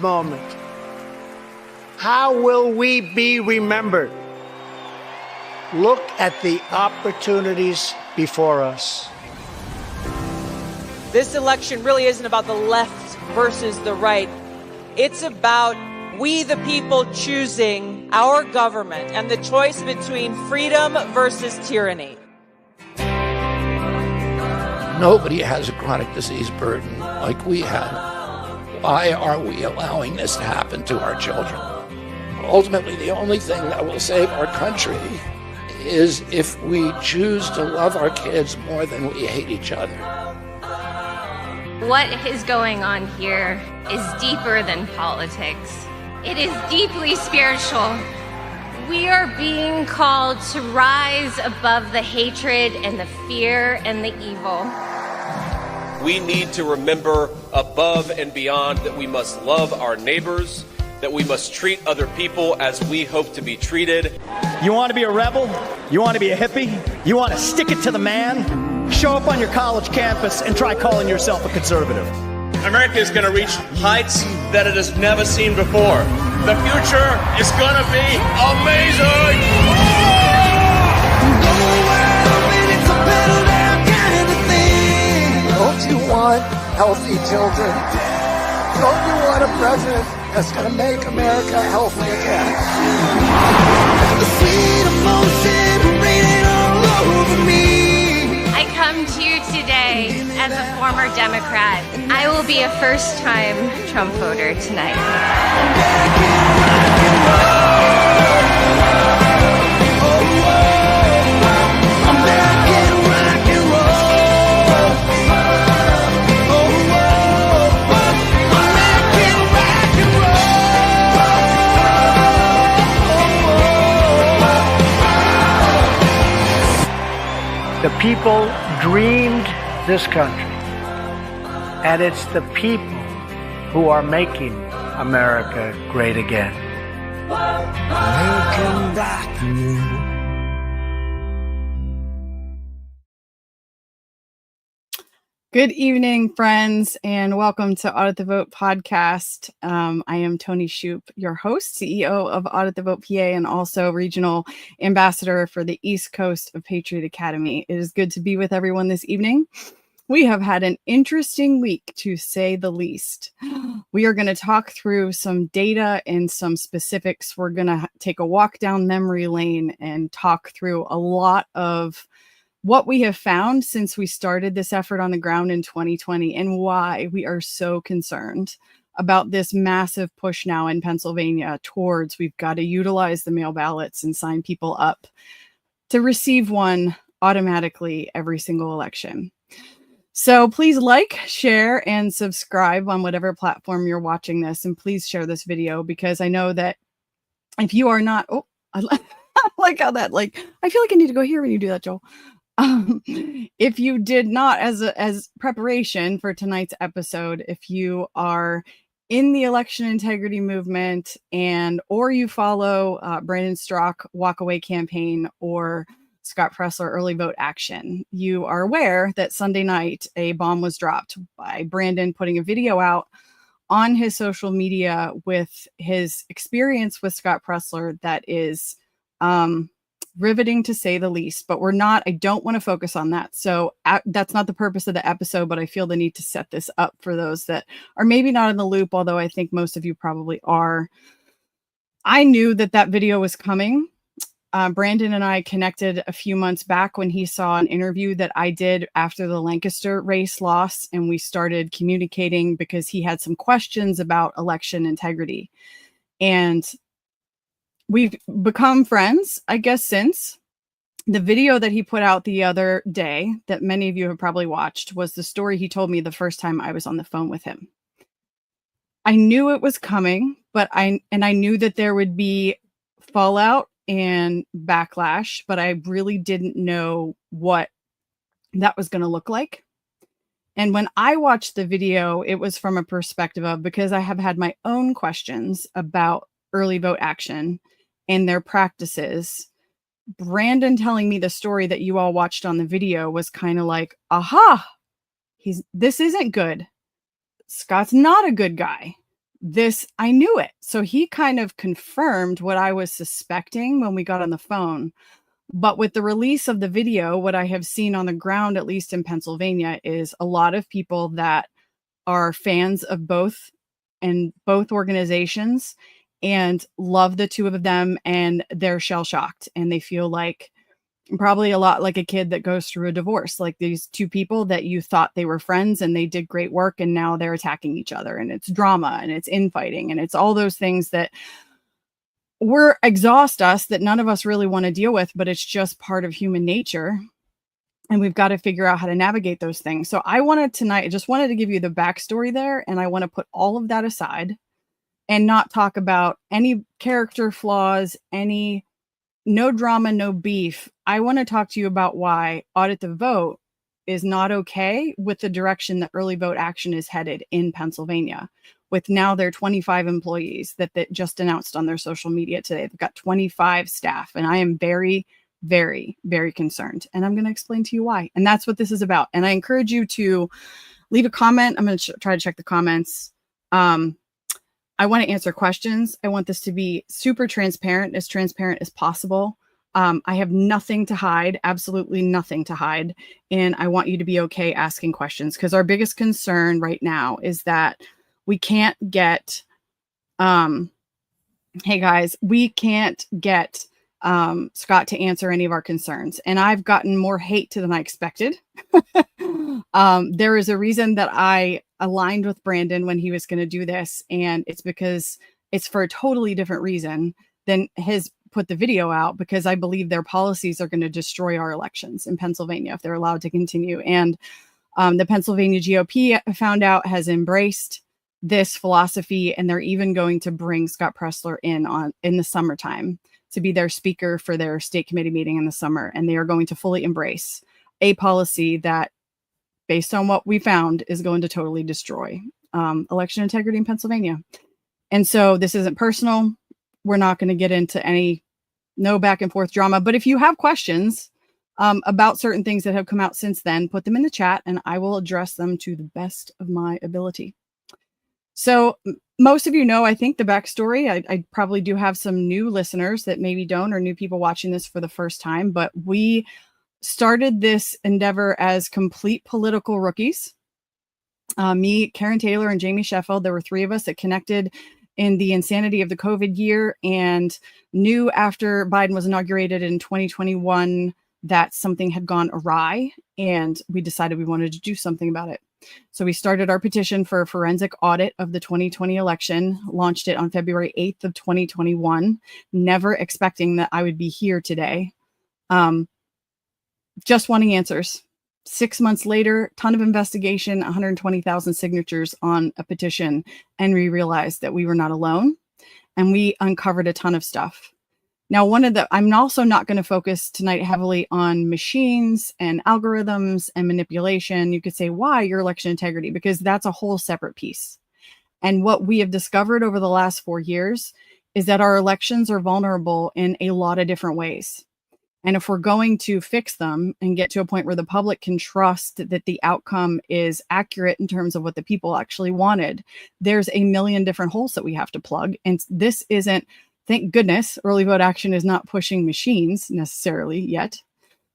moment, how will we be remembered? Look at the opportunities before us. This election really isn't about the left versus the right. It's about we the people choosing our government and the choice between freedom versus tyranny. Nobody has a chronic disease burden like we have. Why are we allowing this to happen to our children? Ultimately, the only thing that will save our country is if we choose to love our kids more than we hate each other. What is going on here is deeper than politics. It is deeply spiritual. We are being called to rise above the hatred and the fear and the evil. We need to remember above and beyond that we must love our neighbors, that we must treat other people as we hope to be treated. You want to be a rebel? You want to be a hippie? You want to stick it to the man? Show up on your college campus and try calling yourself a conservative. America is going to reach heights that it has never seen before. The future is going to be amazing! Don't you want healthy children? Don't you want a president that's going to make America healthy again? The sweet emotion raining all over me. I come to you today as a former Democrat. I will be a first-time Trump voter tonight. The people dreamed this country, and it's the people who are making America great again. Making rock and roll. Good evening, friends, and welcome to Audit the Vote podcast. I am Toni Shoup, your host, CEO of Audit the Vote PA, and also regional ambassador for the East Coast of Patriot Academy. It is good to be with everyone this evening. We have had an interesting week, to say the least. We are going to talk through some data and some specifics. We're going to take a walk down memory lane and talk through a lot of what we have found since we started this effort on the ground in 2020 and why we are so concerned about this massive push now in Pennsylvania towards we've got to utilize the mail ballots and sign people up to receive one automatically every single election. So please like, share, and subscribe on whatever platform you're watching this. And please share this video because I know that if you are not, I like how that, I feel like I need to go here when you do that, Joel. If you did not, as preparation for tonight's episode, if you are in the election integrity movement or you follow Brandon Strzok walkaway campaign or Scott Presler early vote action, you are aware that Sunday night a bomb was dropped by Brandon putting a video out on his social media with his experience with Scott Presler that is riveting to say the least, but I don't want to focus on that. So that's not the purpose of the episode, but I feel the need to set this up for those that are maybe not in the loop, although I think most of you probably are. I knew that video was coming. Brandon and I connected a few months back when he saw an interview that I did after the Lancaster race loss, and we started communicating because he had some questions about election integrity. And we've become friends, I guess, since. The video that he put out the other day that many of you have probably watched was the story he told me the first time I was on the phone with him. I knew it was coming, but I knew that there would be fallout and backlash, but I really didn't know what that was going to look like. And when I watched the video, it was from a perspective of, because I have had my own questions about early vote action and their practices. Brandon telling me the story that you all watched on the video was kind of like, aha, this isn't good. Scott's not a good guy. I knew it. So he kind of confirmed what I was suspecting when we got on the phone. But with the release of the video, what I have seen on the ground, at least in Pennsylvania, is a lot of people that are fans of both organizations and love the two of them, and they're shell shocked, and they feel like probably a lot like a kid that goes through a divorce, like these two people that you thought they were friends and they did great work, and now they're attacking each other, and it's drama and it's infighting and it's all those things that exhaust us, that none of us really want to deal with, but it's just part of human nature. And we've got to figure out how to navigate those things. So I just wanted to give you the backstory there. And I want to put all of that aside and not talk about any character flaws, no drama, no beef. I want to talk to you about why Audit the Vote is not okay with the direction that early vote action is headed in Pennsylvania, with now their 25 employees that just announced on their social media today. They've got 25 staff, and I am very, very, very concerned. And I'm going to explain to you why. And that's what this is about. And I encourage you to leave a comment. I'm going to try to check the comments. I want to answer questions. I want this to be super transparent as possible. I have nothing to hide, absolutely nothing to hide. And I want you to be okay asking questions, because our biggest concern right now is that we can't get, hey guys, we can't get Scott to answer any of our concerns. And I've gotten more hate than I expected. There is a reason that I aligned with Brandon when he was going to do this. And it's because it's for a totally different reason than his put the video out, because I believe their policies are going to destroy our elections in Pennsylvania if they're allowed to continue. And the Pennsylvania GOP, I found out, has embraced this philosophy, and they're even going to bring Scott Pressler in the summertime to be their speaker for their state committee meeting in the summer. And they are going to fully embrace a policy that, based on what we found, is going to totally destroy election integrity in Pennsylvania. And so this isn't personal. We're not going to get into no back and forth drama. But if you have questions about certain things that have come out since then, put them in the chat and I will address them to the best of my ability. So most of you know, I think, the backstory. I probably do have some new listeners that maybe don't, or new people watching this for the first time, but we started this endeavor as complete political rookies. Me, Karen Taylor, and Jamie Sheffield. There were three of us that connected in the insanity of the COVID year and knew after Biden was inaugurated in 2021 that something had gone awry, and we decided we wanted to do something about it. So we started our petition for a forensic audit of the 2020 election, launched it on February 8th of 2021, never expecting that I would be here today. Just wanting answers. 6 months later, ton of investigation, 120,000 signatures on a petition, and we realized that we were not alone, and we uncovered a ton of stuff. Now, I'm also not going to focus tonight heavily on machines and algorithms and manipulation. You could say, why your election integrity? Because that's a whole separate piece. And what we have discovered over the last 4 years is that our elections are vulnerable in a lot of different ways. And if we're going to fix them and get to a point where the public can trust that the outcome is accurate in terms of what the people actually wanted, there's a million different holes that we have to plug. And this isn't, thank goodness, early vote action is not pushing machines necessarily yet.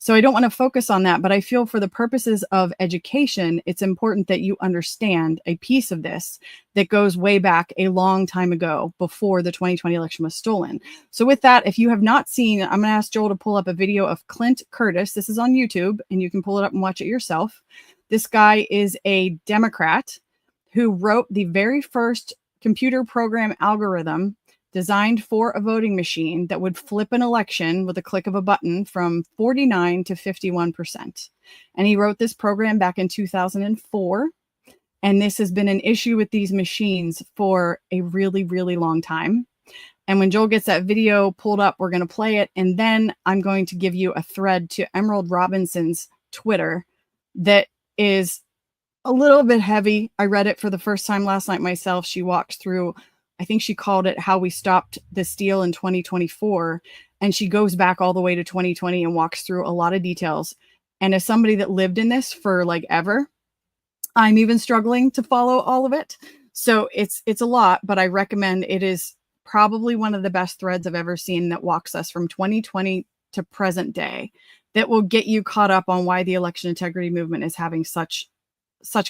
So I don't want to focus on that, but I feel for the purposes of education, it's important that you understand a piece of this that goes way back a long time ago, before the 2020 election was stolen. So with that, if you have not seen, I'm going to ask Joel to pull up a video of Clint Curtis. This is on YouTube, and you can pull it up and watch it yourself. This guy is a Democrat who wrote the very first computer program algorithm designed for a voting machine that would flip an election with a click of a button from 49 to 51%. And he wrote this program back in 2004. And this has been an issue with these machines for a really, really long time. And when Joel gets that video pulled up, we're going to play it. And then I'm going to give you a thread to Emerald Robinson's Twitter that is a little bit heavy. I read it for the first time last night myself. She walked through, I think she called it How We Stopped the Steal in 2024. And she goes back all the way to 2020 and walks through a lot of details. And as somebody that lived in this for like ever, I'm even struggling to follow all of it. So it's a lot, but I recommend it. Is probably one of the best threads I've ever seen that walks us from 2020 to present day, that will get you caught up on why the election integrity movement is having such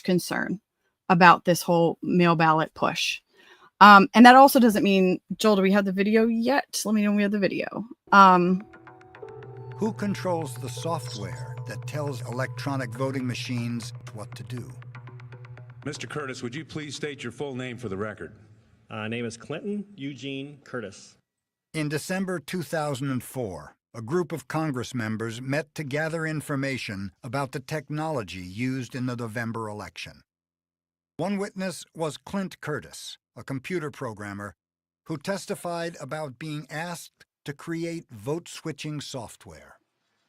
concern about this whole mail ballot push. And that also doesn't mean, Joel, do we have the video yet? Let me know when we have the video. Who controls the software that tells electronic voting machines what to do? Mr. Curtis, would you please state your full name for the record? Name is Clinton Eugene Curtis. In December 2004, a group of Congress members met to gather information about the technology used in the November election. One witness was Clint Curtis, a computer programmer who testified about being asked to create vote-switching software.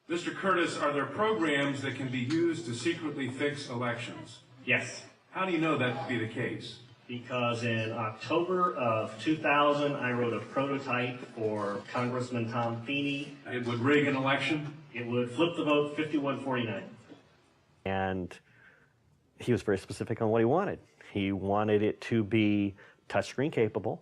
Mr. Curtis, are there programs that can be used to secretly fix elections? Yes. How do you know that to be the case? Because in October of 2000, I wrote a prototype for Congressman Tom Feeney. It would rig an election? It would flip the vote 51-49. And he was very specific on what he wanted. He wanted it to be touchscreen capable,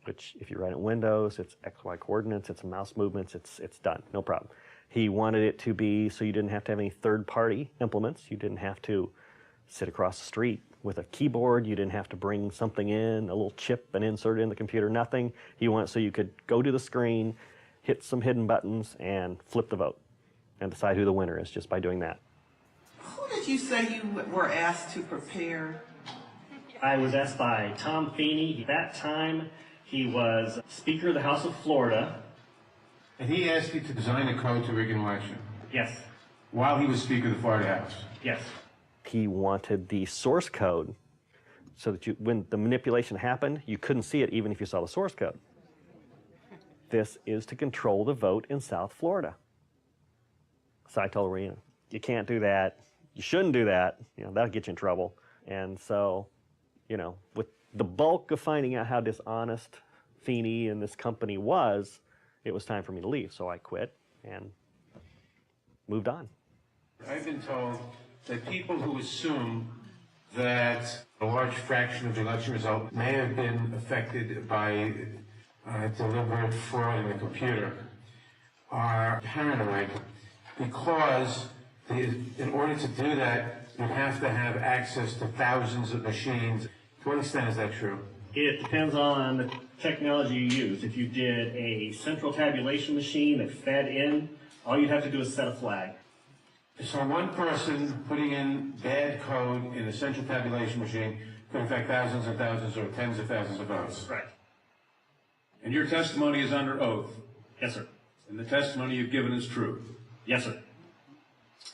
which if you write in Windows, it's XY coordinates, it's mouse movements, it's done, no problem. He wanted it to be so you didn't have to have any third-party implements. You didn't have to sit across the street with a keyboard. You didn't have to bring something in, a little chip and insert it in the computer, nothing. He wanted so you could go to the screen, hit some hidden buttons, and flip the vote and decide who the winner is just by doing that. Who did you say you were asked to prepare? I was asked by Tom Feeney. At that time, he was Speaker of the House of Florida. And he asked you to design a code to rig an election? Yes. While he was Speaker of the Florida House? Yes. He wanted the source code so that when the manipulation happened, you couldn't see it even if you saw the source code. This is to control the vote in South Florida. So I told her, you can't do that. You shouldn't do that. That'll get you in trouble. And so, with the bulk of finding out how dishonest Feeney and this company was, it was time for me to leave. So I quit and moved on. I've been told that people who assume that a large fraction of the election result may have been affected by deliberate fraud in the computer are paranoid, because in order to do that, you have to have access to thousands of machines. To what extent is that true? It depends on the technology you use. If you did a central tabulation machine that fed in, all you'd have to do is set a flag. So one person putting in bad code in a central tabulation machine could affect thousands and thousands or tens of thousands of votes. Right. And your testimony is under oath? Yes, sir. And the testimony you've given is true? Yes, sir.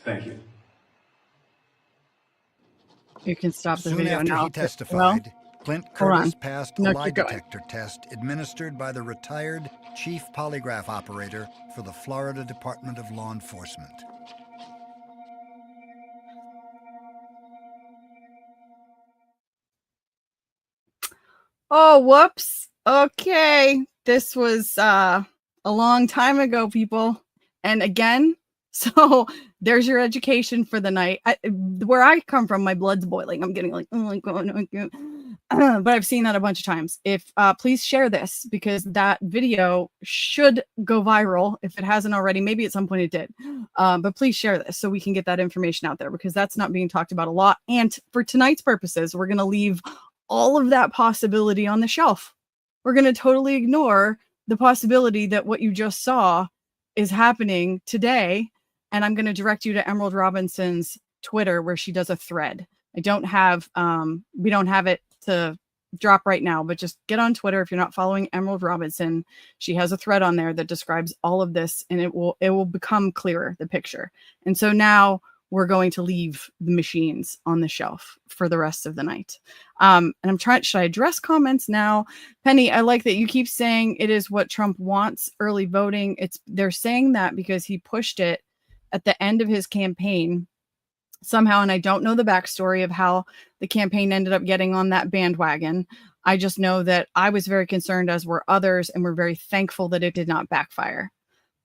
Thank you. You can stop the Soon video after now. he testified, Clint Curtis passed a No, lie keep going. detector test administered by the retired chief polygraph operator for the Florida Department of Law Enforcement. Oh, whoops. Okay. This was a long time ago, people. And again, so there's your education for the night. Where I come from, my blood's boiling. I'm getting like, oh my God. Oh my God. But I've seen that a bunch of times. If please share this, because that video should go viral. If it hasn't already, maybe at some point it did. But please share this so we can get that information out there, because that's not being talked about a lot. And for tonight's purposes, we're going to leave all of that possibility on the shelf. We're going to totally ignore the possibility that what you just saw is happening today. And I'm going to direct you to Emerald Robinson's Twitter, where she does a thread. I don't have, we don't have it to drop right now, but just get on Twitter. If you're not following Emerald Robinson, she has a thread on there that describes all of this, and it will become clearer, the picture. And so now we're going to leave the machines on the shelf for the rest of the night. And I'm trying, should I address comments now? Penny, I like that you keep saying it is what Trump wants, early voting. They're saying that because he pushed it at the end of his campaign somehow. And I don't know the backstory of how the campaign ended up getting on that bandwagon. I just know that I was very concerned, as were others, and we're very thankful that it did not backfire.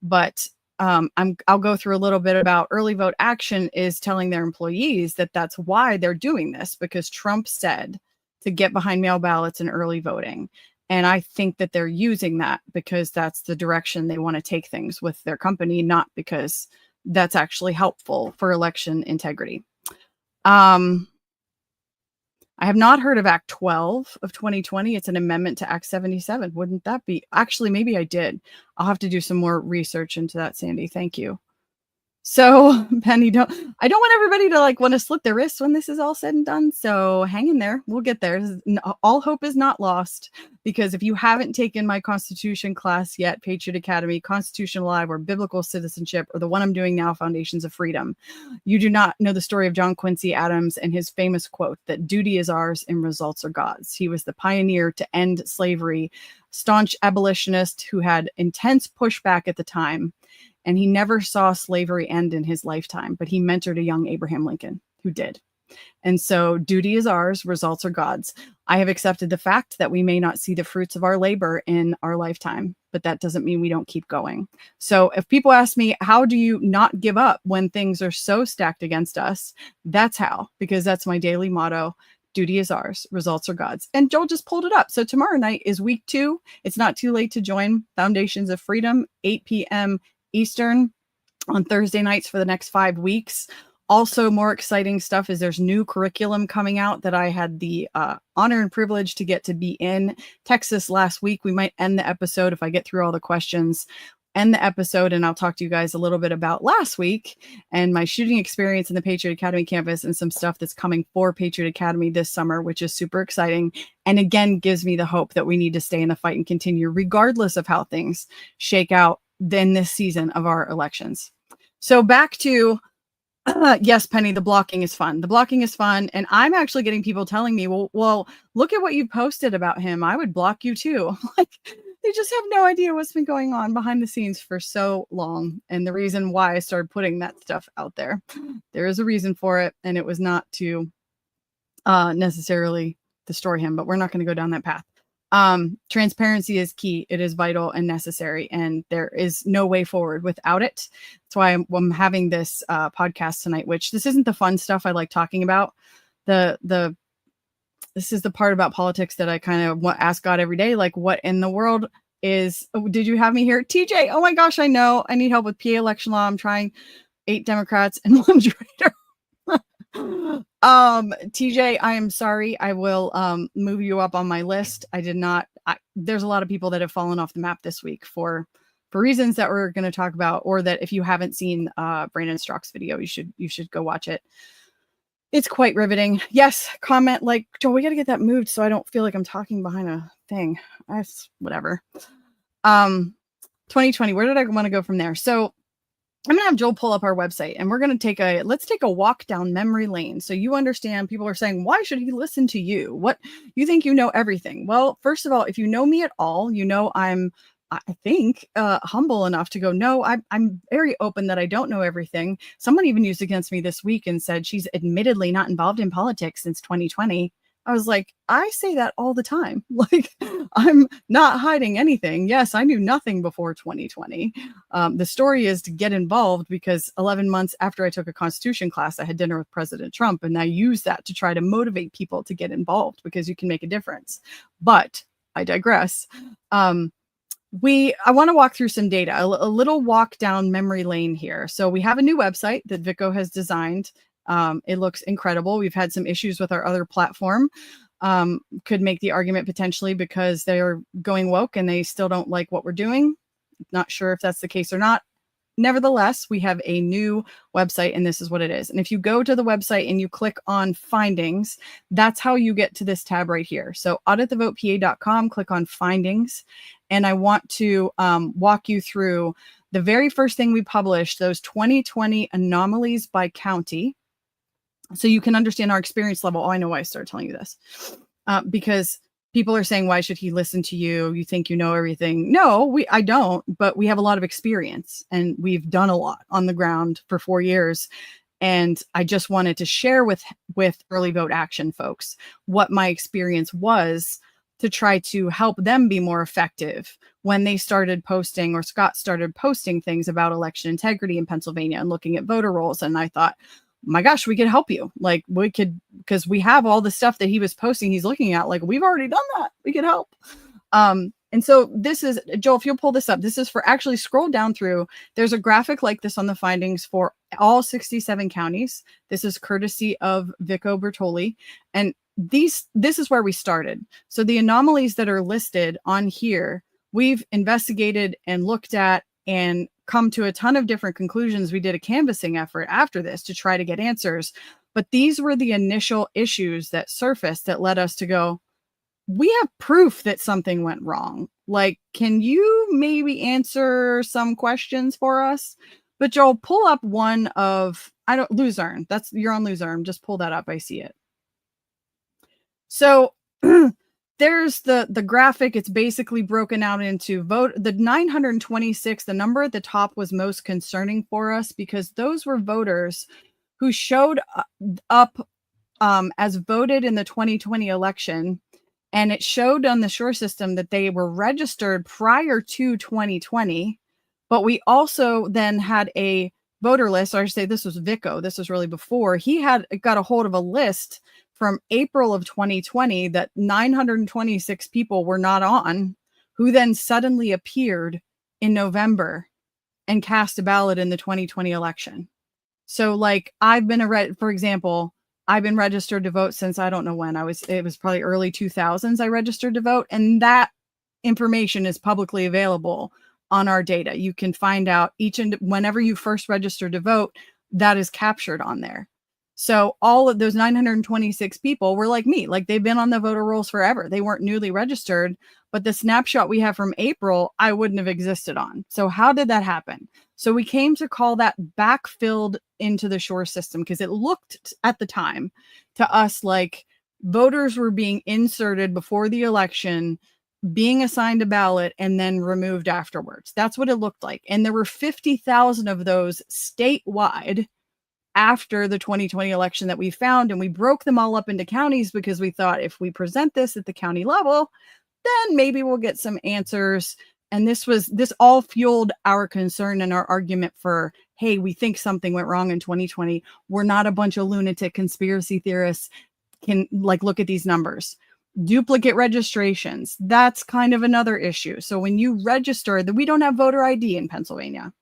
But I'll go through a little bit about Early Vote Action is telling their employees that that's why they're doing this, because Trump said to get behind mail ballots and early voting. And I think that they're using that because that's the direction they want to take things with their company, not because that's actually helpful for election integrity. I have not heard of Act 12 of 2020. It's an amendment to Act 77. Wouldn't that be? Actually, maybe I did. I'll have to do some more research into that, Sandy. Thank you. So, Penny, I don't want everybody to want to slit their wrists when this is all said and done. So hang in there. We'll get there. All hope is not lost, because if you haven't taken my Constitution class yet, Patriot Academy, Constitution Alive, or Biblical Citizenship, or the one I'm doing now, Foundations of Freedom, you do not know the story of John Quincy Adams and his famous quote that duty is ours and results are God's. He was the pioneer to end slavery, staunch abolitionist who had intense pushback at the time. And he never saw slavery end in his lifetime, but he mentored a young Abraham Lincoln who did. And so duty is ours, results are God's. I have accepted the fact that we may not see the fruits of our labor in our lifetime, but that doesn't mean we don't keep going. So if people ask me, how do you not give up when things are so stacked against us? That's how, because that's my daily motto. Duty is ours, results are God's. And Joel just pulled it up. So tomorrow night is week 2. It's not too late to join Foundations of Freedom, 8 p.m. Eastern on Thursday nights for the next 5 weeks. Also, more exciting stuff is there's new curriculum coming out that I had the honor and privilege to get to be in Texas last week. We might end the episode, if I get through all the questions, end the episode, and I'll talk to you guys a little bit about last week and my shooting experience in the Patriot Academy campus and some stuff that's coming for Patriot Academy this summer, which is super exciting. And again, gives me the hope that we need to stay in the fight and continue regardless of how things shake out in this season of our elections. So back to, yes, Penny, the blocking is fun. The blocking is fun. And I'm actually getting people telling me, well, look at what you posted about him. I would block you too. Like, they just have no idea what's been going on behind the scenes for so long. And the reason why I started putting that stuff out there, there is a reason for it. And it was not to necessarily destroy him, but we're not going to go down that path. Transparency is key. It is vital and necessary, and there is no way forward without it. That's why I'm having this podcast tonight, which this isn't the fun stuff I like talking about. This is the part about politics that I kind of ask God every day, like, what in the world is, did you have me here? TJ, oh my gosh, I know. I need help with PA election law. I'm trying 8 Democrats and 1 traitor. TJ, I am sorry. I will move you up on my list. There's a lot of people that have fallen off the map this week for reasons that we're going to talk about, or that if you haven't seen Brandon Strzok's video, you should go watch it. It's quite riveting. Yes, comment like, Joe, we got to get that moved so I don't feel like I'm talking behind a thing. That's whatever. 2020, where did I want to go from there? So I'm going to have Joel pull up our website, and we're going to let's take a walk down memory lane. So you understand, people are saying, why should he listen to you? What, you think you know everything? Well, first of all, if you know me at all, you know, I think humble enough to go, no, I'm very open that I don't know everything. Someone even used against me this week and said she's admittedly not involved in politics since 2020. I was like, I say that all the time. Like, I'm not hiding anything. Yes, I knew nothing before 2020. The story is to get involved because 11 months after I took a Constitution class, I had dinner with President Trump, and I used that to try to motivate people to get involved because you can make a difference. But I digress. I want to walk through some data, a little walk down memory lane here. So we have a new website that Vico has designed. It looks incredible. We've had some issues with our other platform. Could make the argument potentially because they're going woke and they still don't like what we're doing. Not sure if that's the case or not. Nevertheless, we have a new website, and this is what it is. And if you go to the website and you click on findings, that's how you get to this tab right here. So auditthevotepa.com, click on findings. And I want to walk you through the very first thing we published, those 2020 anomalies by county. So you can understand our experience level. Oh, I know why I started telling you this. Because people are saying, why should he listen to you? You think you know everything. No, I don't, but we have a lot of experience and we've done a lot on the ground for 4 years. And I just wanted to share with early vote action folks what my experience was to try to help them be more effective when they started posting, or Scott started posting things about election integrity in Pennsylvania and looking at voter rolls. And I thought, my gosh, we could help you. Like we could, because we have all the stuff that he was posting, he's looking at, like, we've already done that. We could help. And so this is, Joel, if you'll pull this up, this is for, actually scroll down through. There's a graphic like this on the findings for all 67 counties. This is courtesy of Vico Bertoli. And this is where we started. So the anomalies that are listed on here, we've investigated and looked at and come to a ton of different conclusions. We did a canvassing effort after this to try to get answers. But these were the initial issues that surfaced that led us to go, we have proof that something went wrong. Like, can you maybe answer some questions for us? But Joel, pull up one of, Luzerne. You're on Luzerne. Just pull that up. I see it. So there's the graphic. It's basically broken out into the 926. The number at the top was most concerning for us because those were voters who showed up as voted in the 2020 election. And it showed on the Shore system that they were registered prior to 2020. But we also then had a voter list, or I should say this was Vico. This was really before. He had got a hold of a list from April of 2020 that 926 people were not on, who then suddenly appeared in November and cast a ballot in the 2020 election. So like I've been for example, I've been registered to vote since I don't know when. It was probably early 2000s I registered to vote, and that information is publicly available on our data. You can find out whenever you first registered to vote, that is captured on there. So all of those 926 people were like me, like they've been on the voter rolls forever. They weren't newly registered, but the snapshot we have from April, I wouldn't have existed on. So how did that happen? So we came to call that backfilled into the Shore system because it looked at the time to us like voters were being inserted before the election, being assigned a ballot, and then removed afterwards. That's what it looked like. And there were 50,000 of those statewide after the 2020 election that we found. And we broke them all up into counties because we thought if we present this at the county level, then maybe we'll get some answers. And this all fueled our concern and our argument for, hey, we think something went wrong in 2020. We're not a bunch of lunatic conspiracy theorists. Can look at these numbers. Duplicate registrations. That's kind of another issue. So when you register, we don't have voter ID in Pennsylvania,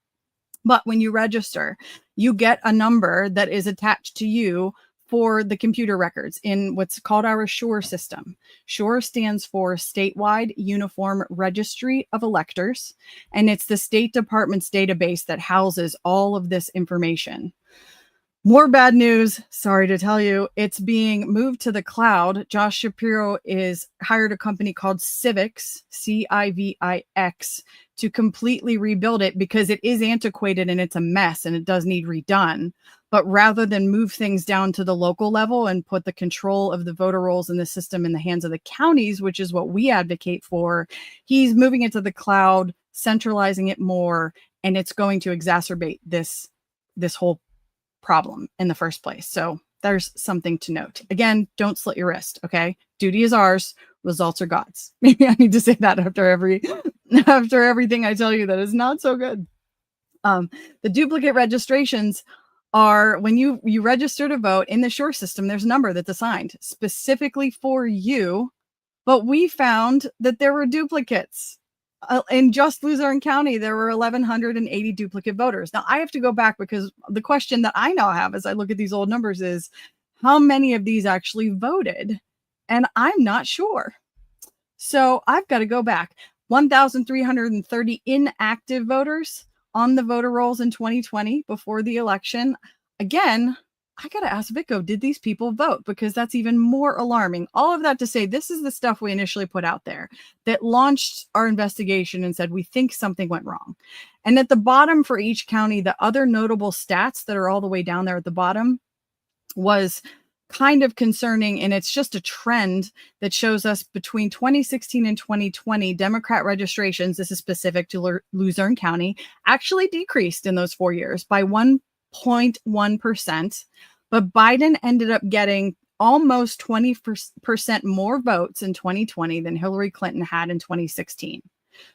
but when you register, you get a number that is attached to you for the computer records in what's called our Shore system. Shore stands for Statewide Uniform Registry of Electors, and it's the State Department's database that houses all of this information. More bad news, sorry to tell you, it's being moved to the cloud. Josh Shapiro is hired a company called Civix, Civix, to completely rebuild it because it is antiquated and it's a mess and it does need redone. But rather than move things down to the local level and put the control of the voter rolls in the system in the hands of the counties, which is what we advocate for, he's moving it to the cloud, centralizing it more, and it's going to exacerbate this whole problem in the first place. So there's something to note. Again, don't slit your wrist. Okay. Duty is ours. Results are God's. Maybe I need to say that after everything I tell you that is not so good. The duplicate registrations are when you register to vote in the Shore system, there's a number that's assigned specifically for you, but we found that there were duplicates. In just Luzerne County, there were 1,180 duplicate voters. Now, I have to go back because the question that I now have as I look at these old numbers is, how many of these actually voted? And I'm not sure. So I've got to go back. 1,330 inactive voters on the voter rolls in 2020 before the election. Again, I got to ask Vico, did these people vote? Because that's even more alarming. All of that to say, this is the stuff we initially put out there that launched our investigation and said, we think something went wrong. And at the bottom for each county, the other notable stats that are all the way down there at the bottom was kind of concerning. And it's just a trend that shows us between 2016 and 2020, Democrat registrations, this is specific to Luzerne County, actually decreased in those 4 years by 1.1%, but Biden ended up getting almost 20% more votes in 2020 than Hillary Clinton had in 2016.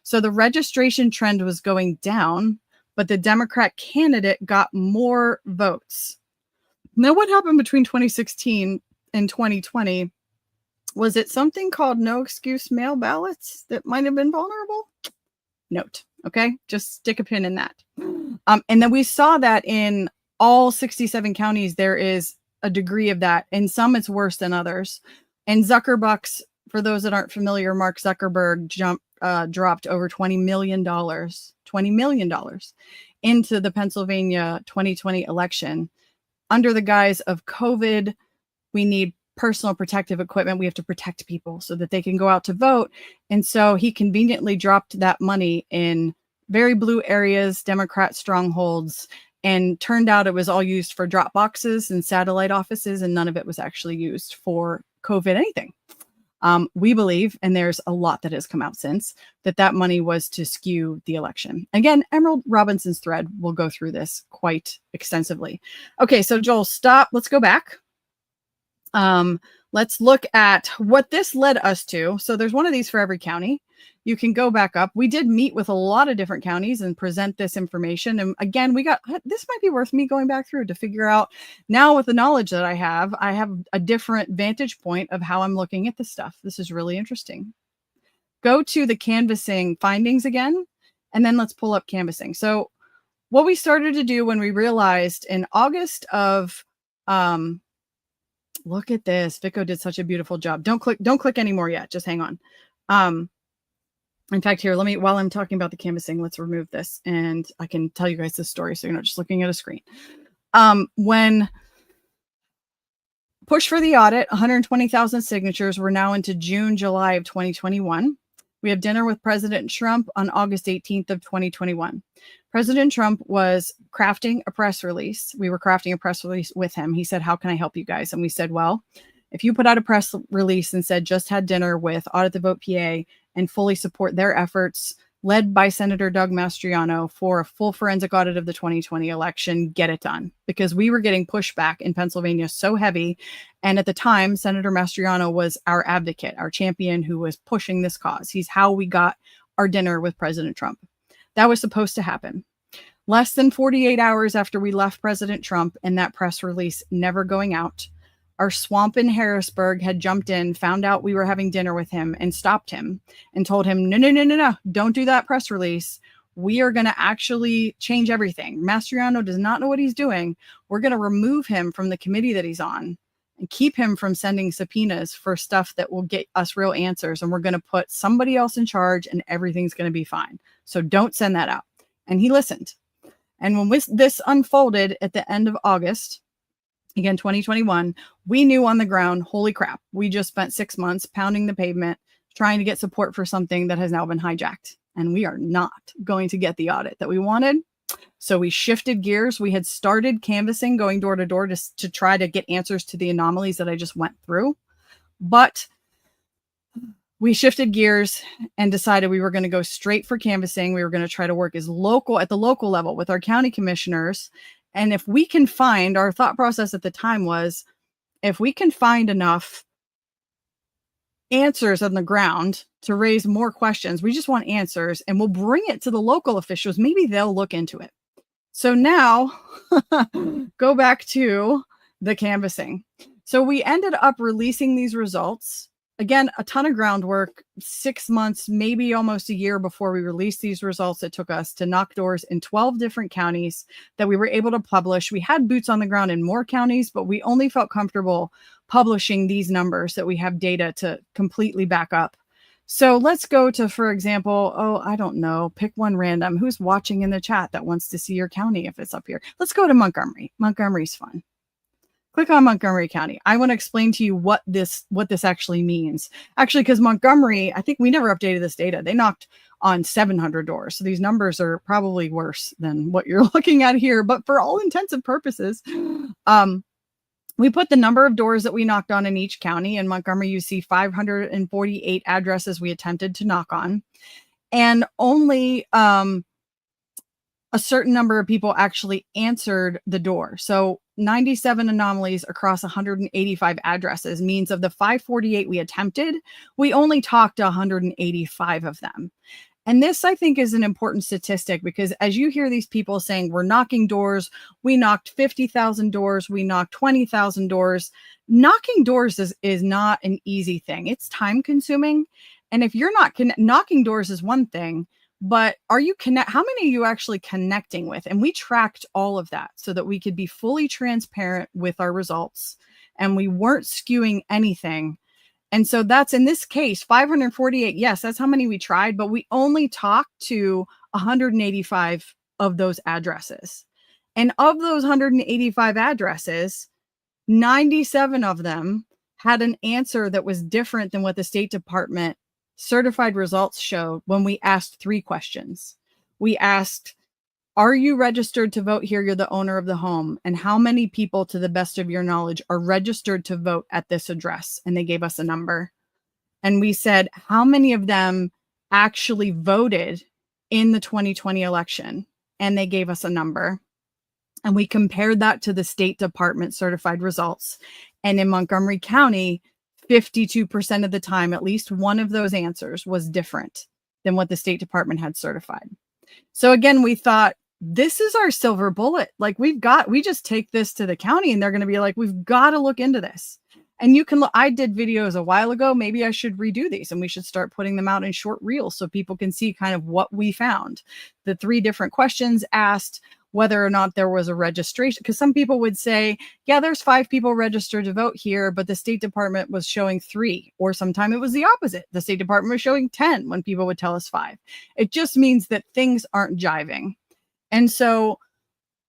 So the registration trend was going down, but the Democrat candidate got more votes. Now, what happened between 2016 and 2020? Was it something called no excuse mail ballots that might have been vulnerable? Note. Okay. Just stick a pin in that. And then we saw that in all 67 counties, there is a degree of that. In some, it's worse than others. And Zuckerbucks, for those that aren't familiar, Mark Zuckerberg dropped over $20 million into the Pennsylvania 2020 election under the guise of COVID. We need personal protective equipment. We have to protect people so that they can go out to vote. And so he conveniently dropped that money in very blue areas, Democrat strongholds, and turned out it was all used for drop boxes and satellite offices, and none of it was actually used for COVID anything. We believe, and there's a lot that has come out since, that money was to skew the election. Again, Emerald Robinson's thread will go through this quite extensively. Okay, so Joel, stop. Let's go back. Let's look at what this led us to. So there's one of these for every county. You can go back up. We did meet with a lot of different counties and present this information. And again, this might be worth me going back through to figure out now with the knowledge that I have a different vantage point of how I'm looking at this stuff. This is really interesting. Go to the canvassing findings again, and then let's pull up canvassing. So what we started to do when we realized in August of, look at this. Vico did such a beautiful job. Don't click anymore yet. Just hang on. In fact, here, while I'm talking about the canvassing, let's remove this and I can tell you guys this story so you're not just looking at a screen. When push for the audit, 120,000 signatures. We're now into June, July of 2021. We have dinner with President Trump on August 18th of 2021. President Trump was crafting a press release. We were crafting a press release with him. He said, how can I help you guys? And we said, well, if you put out a press release and said, just had dinner with Audit the Vote PA and fully support their efforts led by Senator Doug Mastriano for a full forensic audit of the 2020 election, get it done. Because we were getting pushback in Pennsylvania so heavy. And at the time, Senator Mastriano was our advocate, our champion who was pushing this cause. He's how we got our dinner with President Trump. That was supposed to happen. Less than 48 hours after we left President Trump and that press release never going out, our swamp in Harrisburg had jumped in, found out we were having dinner with him and stopped him and told him, no, don't do that press release. We are going to actually change everything. Mastriano does not know what he's doing. We're going to remove him from the committee that he's on and keep him from sending subpoenas for stuff that will get us real answers. And we're going to put somebody else in charge and everything's going to be fine. So don't send that out. And he listened. And when this unfolded at the end of August, again, 2021, we knew on the ground, holy crap, we just spent 6 months pounding the pavement, trying to get support for something that has now been hijacked. And we are not going to get the audit that we wanted. So we shifted gears. We had started canvassing, going door to door to try to get answers to the anomalies that I just went through. But we shifted gears and decided we were going to go straight for canvassing. We were going to try to work at the local level with our county commissioners. And if we can find, our thought process at the time was, if we can find enough answers on the ground to raise more questions, we just want answers, and we'll bring it to the local officials. Maybe they'll look into it. So now go back to the canvassing. So we ended up releasing these results. Again, a ton of groundwork, 6 months, maybe almost a year before we released these results. It took us to knock doors in 12 different counties that we were able to publish. We had boots on the ground in more counties, but we only felt comfortable publishing these numbers that we have data to completely back up. So let's go to, for example, I don't know, pick one random. Who's watching in the chat that wants to see your county if it's up here? Let's go to Montgomery. Montgomery's fun. Click on Montgomery County. I want to explain to you what this actually means. Actually, because Montgomery, I think we never updated this data. They knocked on 700 doors. So these numbers are probably worse than what you're looking at here. But for all intents and purposes, we put the number of doors that we knocked on in each county. In Montgomery, you see 548 addresses we attempted to knock on. And only a certain number of people actually answered the door. So 97 anomalies across 185 addresses means of the 548 we attempted, we only talked to 185 of them. And this, I think, is an important statistic, because as you hear these people saying, we're knocking doors, we knocked 50,000 doors, we knocked 20,000 doors. Knocking doors is not an easy thing. It's time consuming. And if you're not knocking doors is one thing, but how many are you actually connecting with? And we tracked all of that so that we could be fully transparent with our results, and we weren't skewing anything. And so that's, in this case, 548. Yes, that's how many we tried, but we only talked to 185 of those addresses. And of those 185 addresses, 97 of them had an answer that was different than what the State Department certified results showed when we asked 3 questions. We asked, are you registered to vote here? You're the owner of the home. And how many people, to the best of your knowledge, are registered to vote at this address? And they gave us a number. And we said, how many of them actually voted in the 2020 election? And they gave us a number. And we compared that to the State Department certified results. And in Montgomery County, 52% of the time, at least one of those answers was different than what the State Department had certified. So again, we thought, this is our silver bullet. Like, we just take this to the county and they're going to be like, we've got to look into this. And you can look, I did videos a while ago. Maybe I should redo these, and we should start putting them out in short reels so people can see kind of what we found. The 3 different questions asked whether or not there was a registration, because some people would say, yeah, there's 5 people registered to vote here, but the State Department was showing 3, or sometime it was the opposite. The State Department was showing 10 when people would tell us 5. It just means that things aren't jiving. And so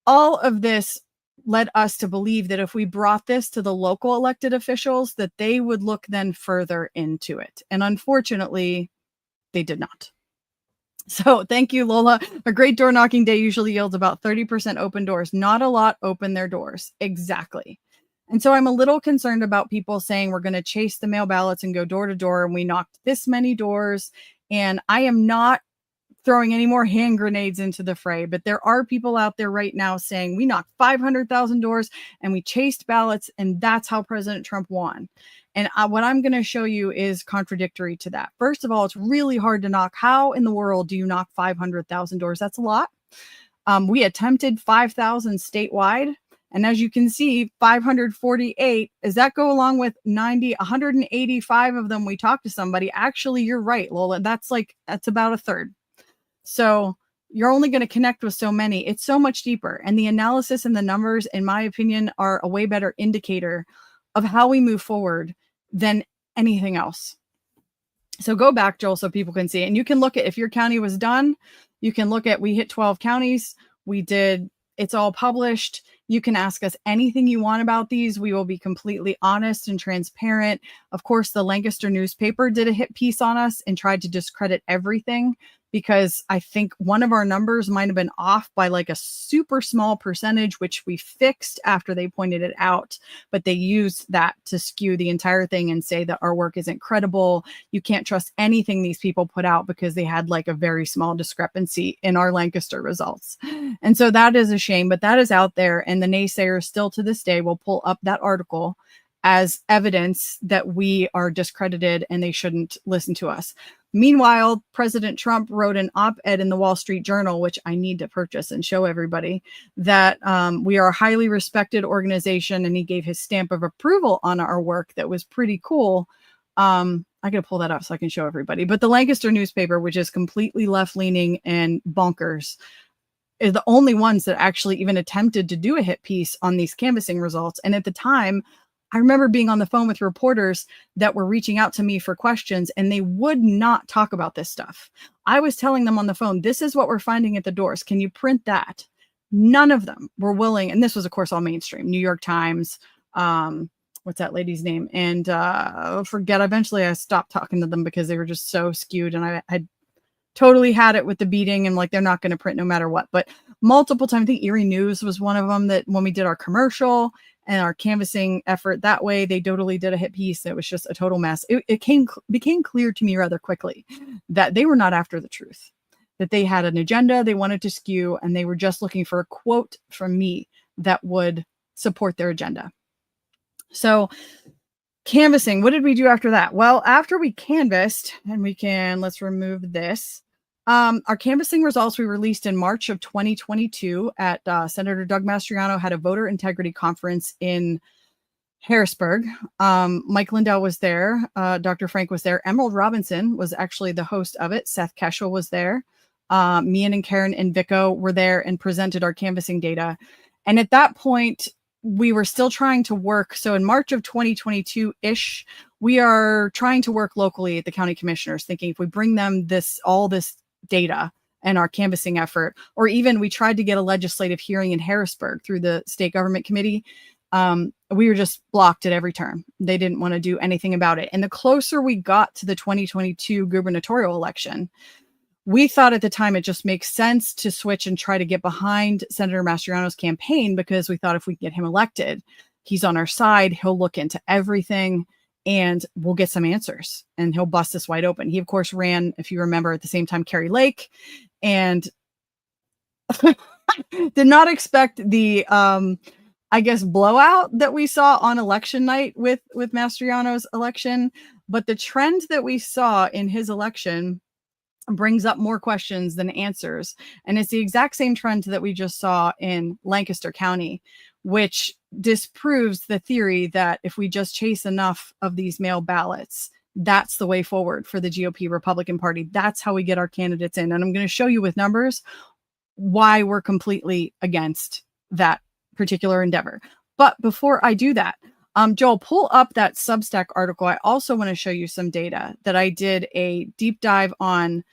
all of this led us to believe that if we brought this to the local elected officials, that they would look then further into it. And unfortunately, they did not. So thank you, Lola. A great door knocking day usually yields about 30% open doors. Not a lot open their doors. Exactly. And so I'm a little concerned about people saying we're going to chase the mail ballots and go door to door, and we knocked this many doors. And I am not throwing any more hand grenades into the fray, but there are people out there right now saying we knocked 500,000 doors and we chased ballots, and that's how President Trump won. And what I'm going to show you is contradictory to that. First of all, it's really hard to knock. How in the world do you knock 500,000 doors? That's a lot. We attempted 5,000 statewide. And as you can see, 548, does that go along with 185 of them we talked to somebody? Actually, you're right, Lola. That's about a third. So you're only going to connect with so many. It's so much deeper. And the analysis and the numbers, in my opinion, are a way better indicator of how we move forward than anything else. So go back, Joel, so people can see. And you can look at, if your county was done, you can look at, we hit 12 counties. It's all published. You can ask us anything you want about these. We will be completely honest and transparent. Of course, the Lancaster newspaper did a hit piece on us and tried to discredit everything, because I think one of our numbers might have been off by like a super small percentage, which we fixed after they pointed it out. But they used that to skew the entire thing and say that our work isn't credible. You can't trust anything these people put out because they had like a very small discrepancy in our Lancaster results. And so that is a shame, but that is out there. And the naysayers still to this day will pull up that article as evidence that we are discredited and they shouldn't listen to us. Meanwhile, President Trump wrote an op-ed in the Wall Street Journal, which I need to purchase and show everybody, that we are a highly respected organization, and he gave his stamp of approval on our work. That was pretty cool. I got to pull that up so I can show everybody. But the Lancaster newspaper, which is completely left-leaning and bonkers, is the only ones that actually even attempted to do a hit piece on these canvassing results. And at the time, I remember being on the phone with reporters that were reaching out to me for questions, and they would not talk about this stuff. I was telling them on the phone, this is what we're finding at the doors. Can you print that? None of them were willing. And this was, of course, all mainstream, New York Times. What's that lady's name? And eventually I stopped talking to them because they were just so skewed. And I totally had it with the beating, and like, they're not going to print no matter what. But multiple times, I think Erie News was one of them, that when we did our commercial and our canvassing effort that way, they totally did a hit piece. It was just a total mess. It became clear to me rather quickly that they were not after the truth, that they had an agenda they wanted to skew, and they were just looking for a quote from me that would support their agenda. So canvassing, what did we do after that? Well, after we canvassed, and let's remove this. Our canvassing results we released in March of 2022 at Senator Doug Mastriano had a voter integrity conference in Harrisburg. Mike Lindell was there. Dr. Frank was there. Emerald Robinson was actually the host of it. Seth Keschel was there. Mian and Karen and Vico were there and presented our canvassing data. And at that point, we were still trying to work. So in March of 2022-ish, we are trying to work locally at the county commissioners, thinking if we bring them all this data and our canvassing effort, or even we tried to get a legislative hearing in Harrisburg through the state government committee. We were just blocked at every turn. They didn't want to do anything about it. And the closer we got to the 2022 gubernatorial election, we thought at the time it just makes sense to switch and try to get behind Senator Mastriano's campaign, because we thought if we get him elected, he's on our side, he'll look into everything and we'll get some answers and he'll bust us wide open. He, of course, ran, if you remember, at the same time, Carrie Lake, and did not expect the, I guess, blowout that we saw on election night with Mastriano's election. But the trend that we saw in his election brings up more questions than answers. And it's the exact same trend that we just saw in Lancaster County, which disproves the theory that if we just chase enough of these mail ballots, that's the way forward for the GOP Republican Party. That's how we get our candidates in. And I'm going to show you with numbers why we're completely against that particular endeavor. But before I do that, Joel, pull up that Substack article. I also want to show you some data that I did a deep dive on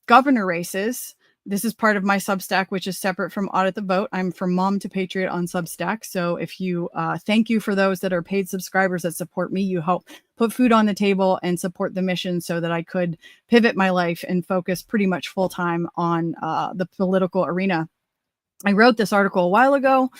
governor races. This is part of my Substack, which is separate from Audit the Vote. I'm from Mom to Patriot on Substack. So if you thank you for those that are paid subscribers that support me, you help put food on the table and support the mission so that I could pivot my life and focus pretty much full time on the political arena. I wrote this article a while ago.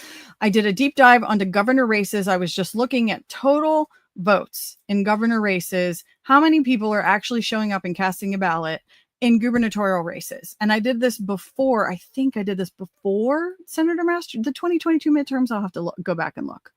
I did a deep dive onto governor races. I was just looking at total votes in governor races, how many people are actually showing up and casting a ballot in gubernatorial races. And I did this before, I think I did this before Senator Mastriano, the 2022 midterms. I'll have to go back and look.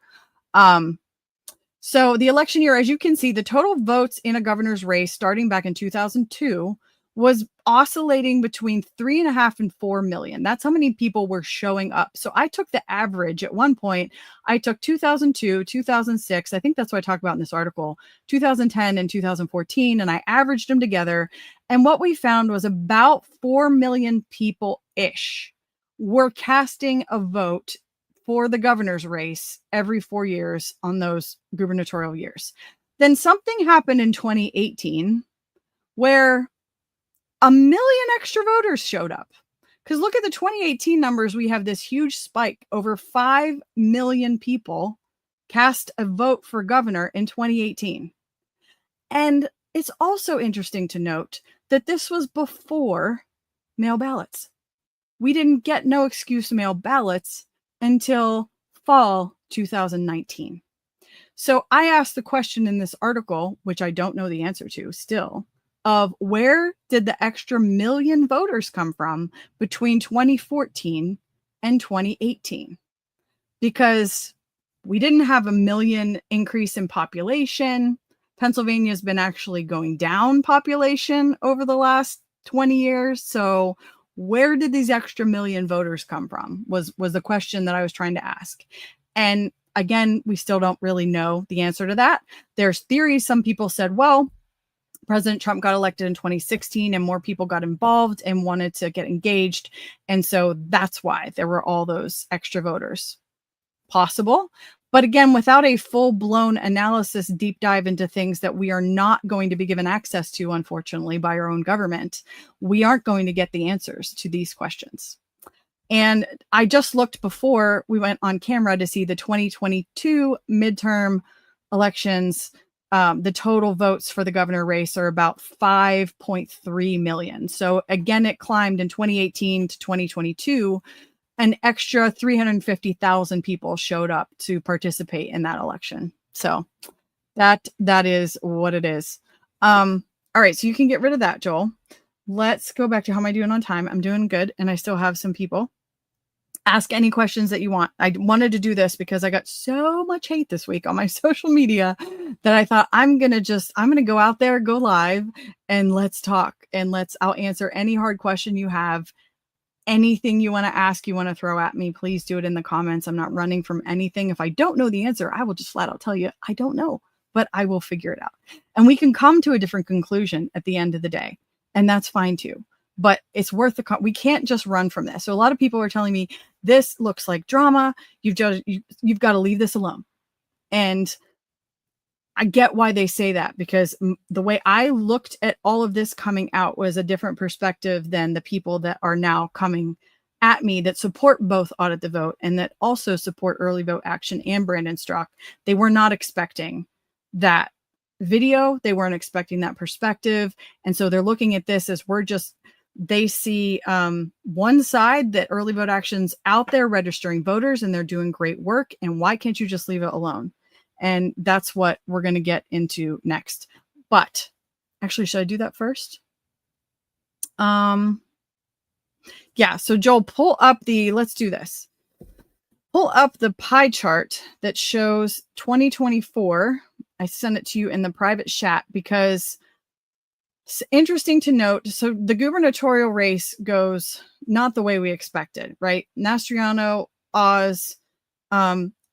So the election year, as you can see, the total votes in a governor's race starting back in 2002 was oscillating between 3.5 and 4 million. That's how many people were showing up. So I took the average at one point. I took 2002, 2006. I think that's what I talked about in this article, 2010 and 2014. And I averaged them together. And what we found was about 4 million people-ish were casting a vote for the governor's race every 4 years on those gubernatorial years. Then something happened in 2018 where 1 million extra voters showed up. Because look at the 2018 numbers. We have this huge spike. Over 5 million people cast a vote for governor in 2018. And it's also interesting to note that this was before mail ballots. We didn't get no excuse mail ballots until fall 2019. So I asked the question in this article, which I don't know the answer to still, of where did the extra 1 million voters come from between 2014 and 2018? Because we didn't have 1 million increase in population. Pennsylvania's been actually going down population over the last 20 years. So where did these extra 1 million voters come from was the question that I was trying to ask. And again, we still don't really know the answer to that. There's theories. Some people said, well, President Trump got elected in 2016 and more people got involved and wanted to get engaged. And so that's why there were all those extra voters. Possible. But again, without a full-blown analysis, deep dive into things that we are not going to be given access to, unfortunately, by our own government, we aren't going to get the answers to these questions. And I just looked before we went on camera to see the 2022 midterm elections. The total votes for the governor race are about 5.3 million. So again, it climbed in 2018 to 2022. An extra 350,000 people showed up to participate in that election. So that is what it is. All right, so you can get rid of that, Joel. Let's go back to how am I doing on time? I'm doing good, and I still have some people. Ask any questions that you want. I wanted to do this because I got so much hate this week on my social media that I thought I'm going to go out there, go live, and let's talk. And I'll answer any hard question you have. Anything you want to ask, you want to throw at me, please do it in the comments. I'm not running from anything. If I don't know the answer, I will just flat out tell you, I don't know, but I will figure it out. And we can come to a different conclusion at the end of the day. And that's fine too. But it's worth we can't just run from this. So a lot of people are telling me this looks like drama. You've got to leave this alone. And I get why they say that, because the way I looked at all of this coming out was a different perspective than the people that are now coming at me that support both Audit the Vote and that also support Early Vote Action and Brandon Straka. They were not expecting that video. They weren't expecting that perspective. And so they're looking at this as they see one side, that Early Vote Action's out there registering voters and they're doing great work. And why can't you just leave it alone? And that's what we're going to get into next. But actually, should I do that first? Yeah. So Joel, let's do this. Pull up the pie chart that shows 2024. I sent it to you in the private chat because it's interesting to note. So the gubernatorial race goes not the way we expected, right? Mastriano, Oz,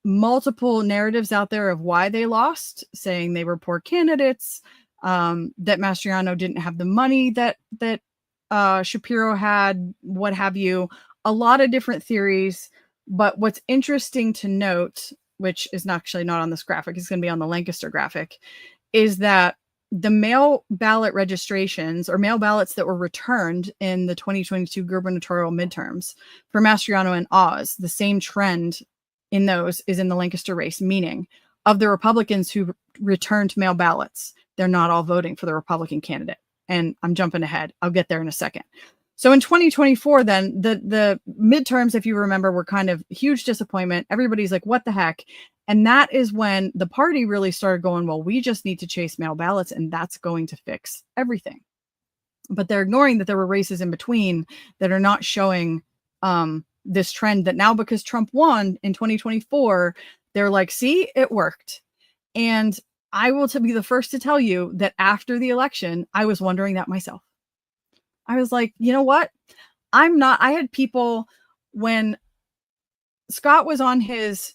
multiple narratives out there of why they lost, saying they were poor candidates, that Mastriano didn't have the money that Shapiro had, what have you. A lot of different theories. But what's interesting to note, which is actually not on this graphic, it's going to be on the Lancaster graphic, is that the mail ballot registrations or mail ballots that were returned in the 2022 gubernatorial midterms for Mastriano and Oz, the same trend in those is in the Lancaster race, meaning of the Republicans who returned mail ballots, they're not all voting for the Republican candidate. And I'm jumping ahead. I'll get there in a second. So in 2024, then the midterms, if you remember, were kind of huge disappointment. Everybody's like, what the heck? And that is when the party really started going, well, we just need to chase mail ballots and that's going to fix everything. But they're ignoring that there were races in between that are not showing this trend that now, because Trump won in 2024, they're like, see, it worked. And I will be the first to tell you that after the election, I was wondering that myself. I was like, you know what? I had people when Scott was on his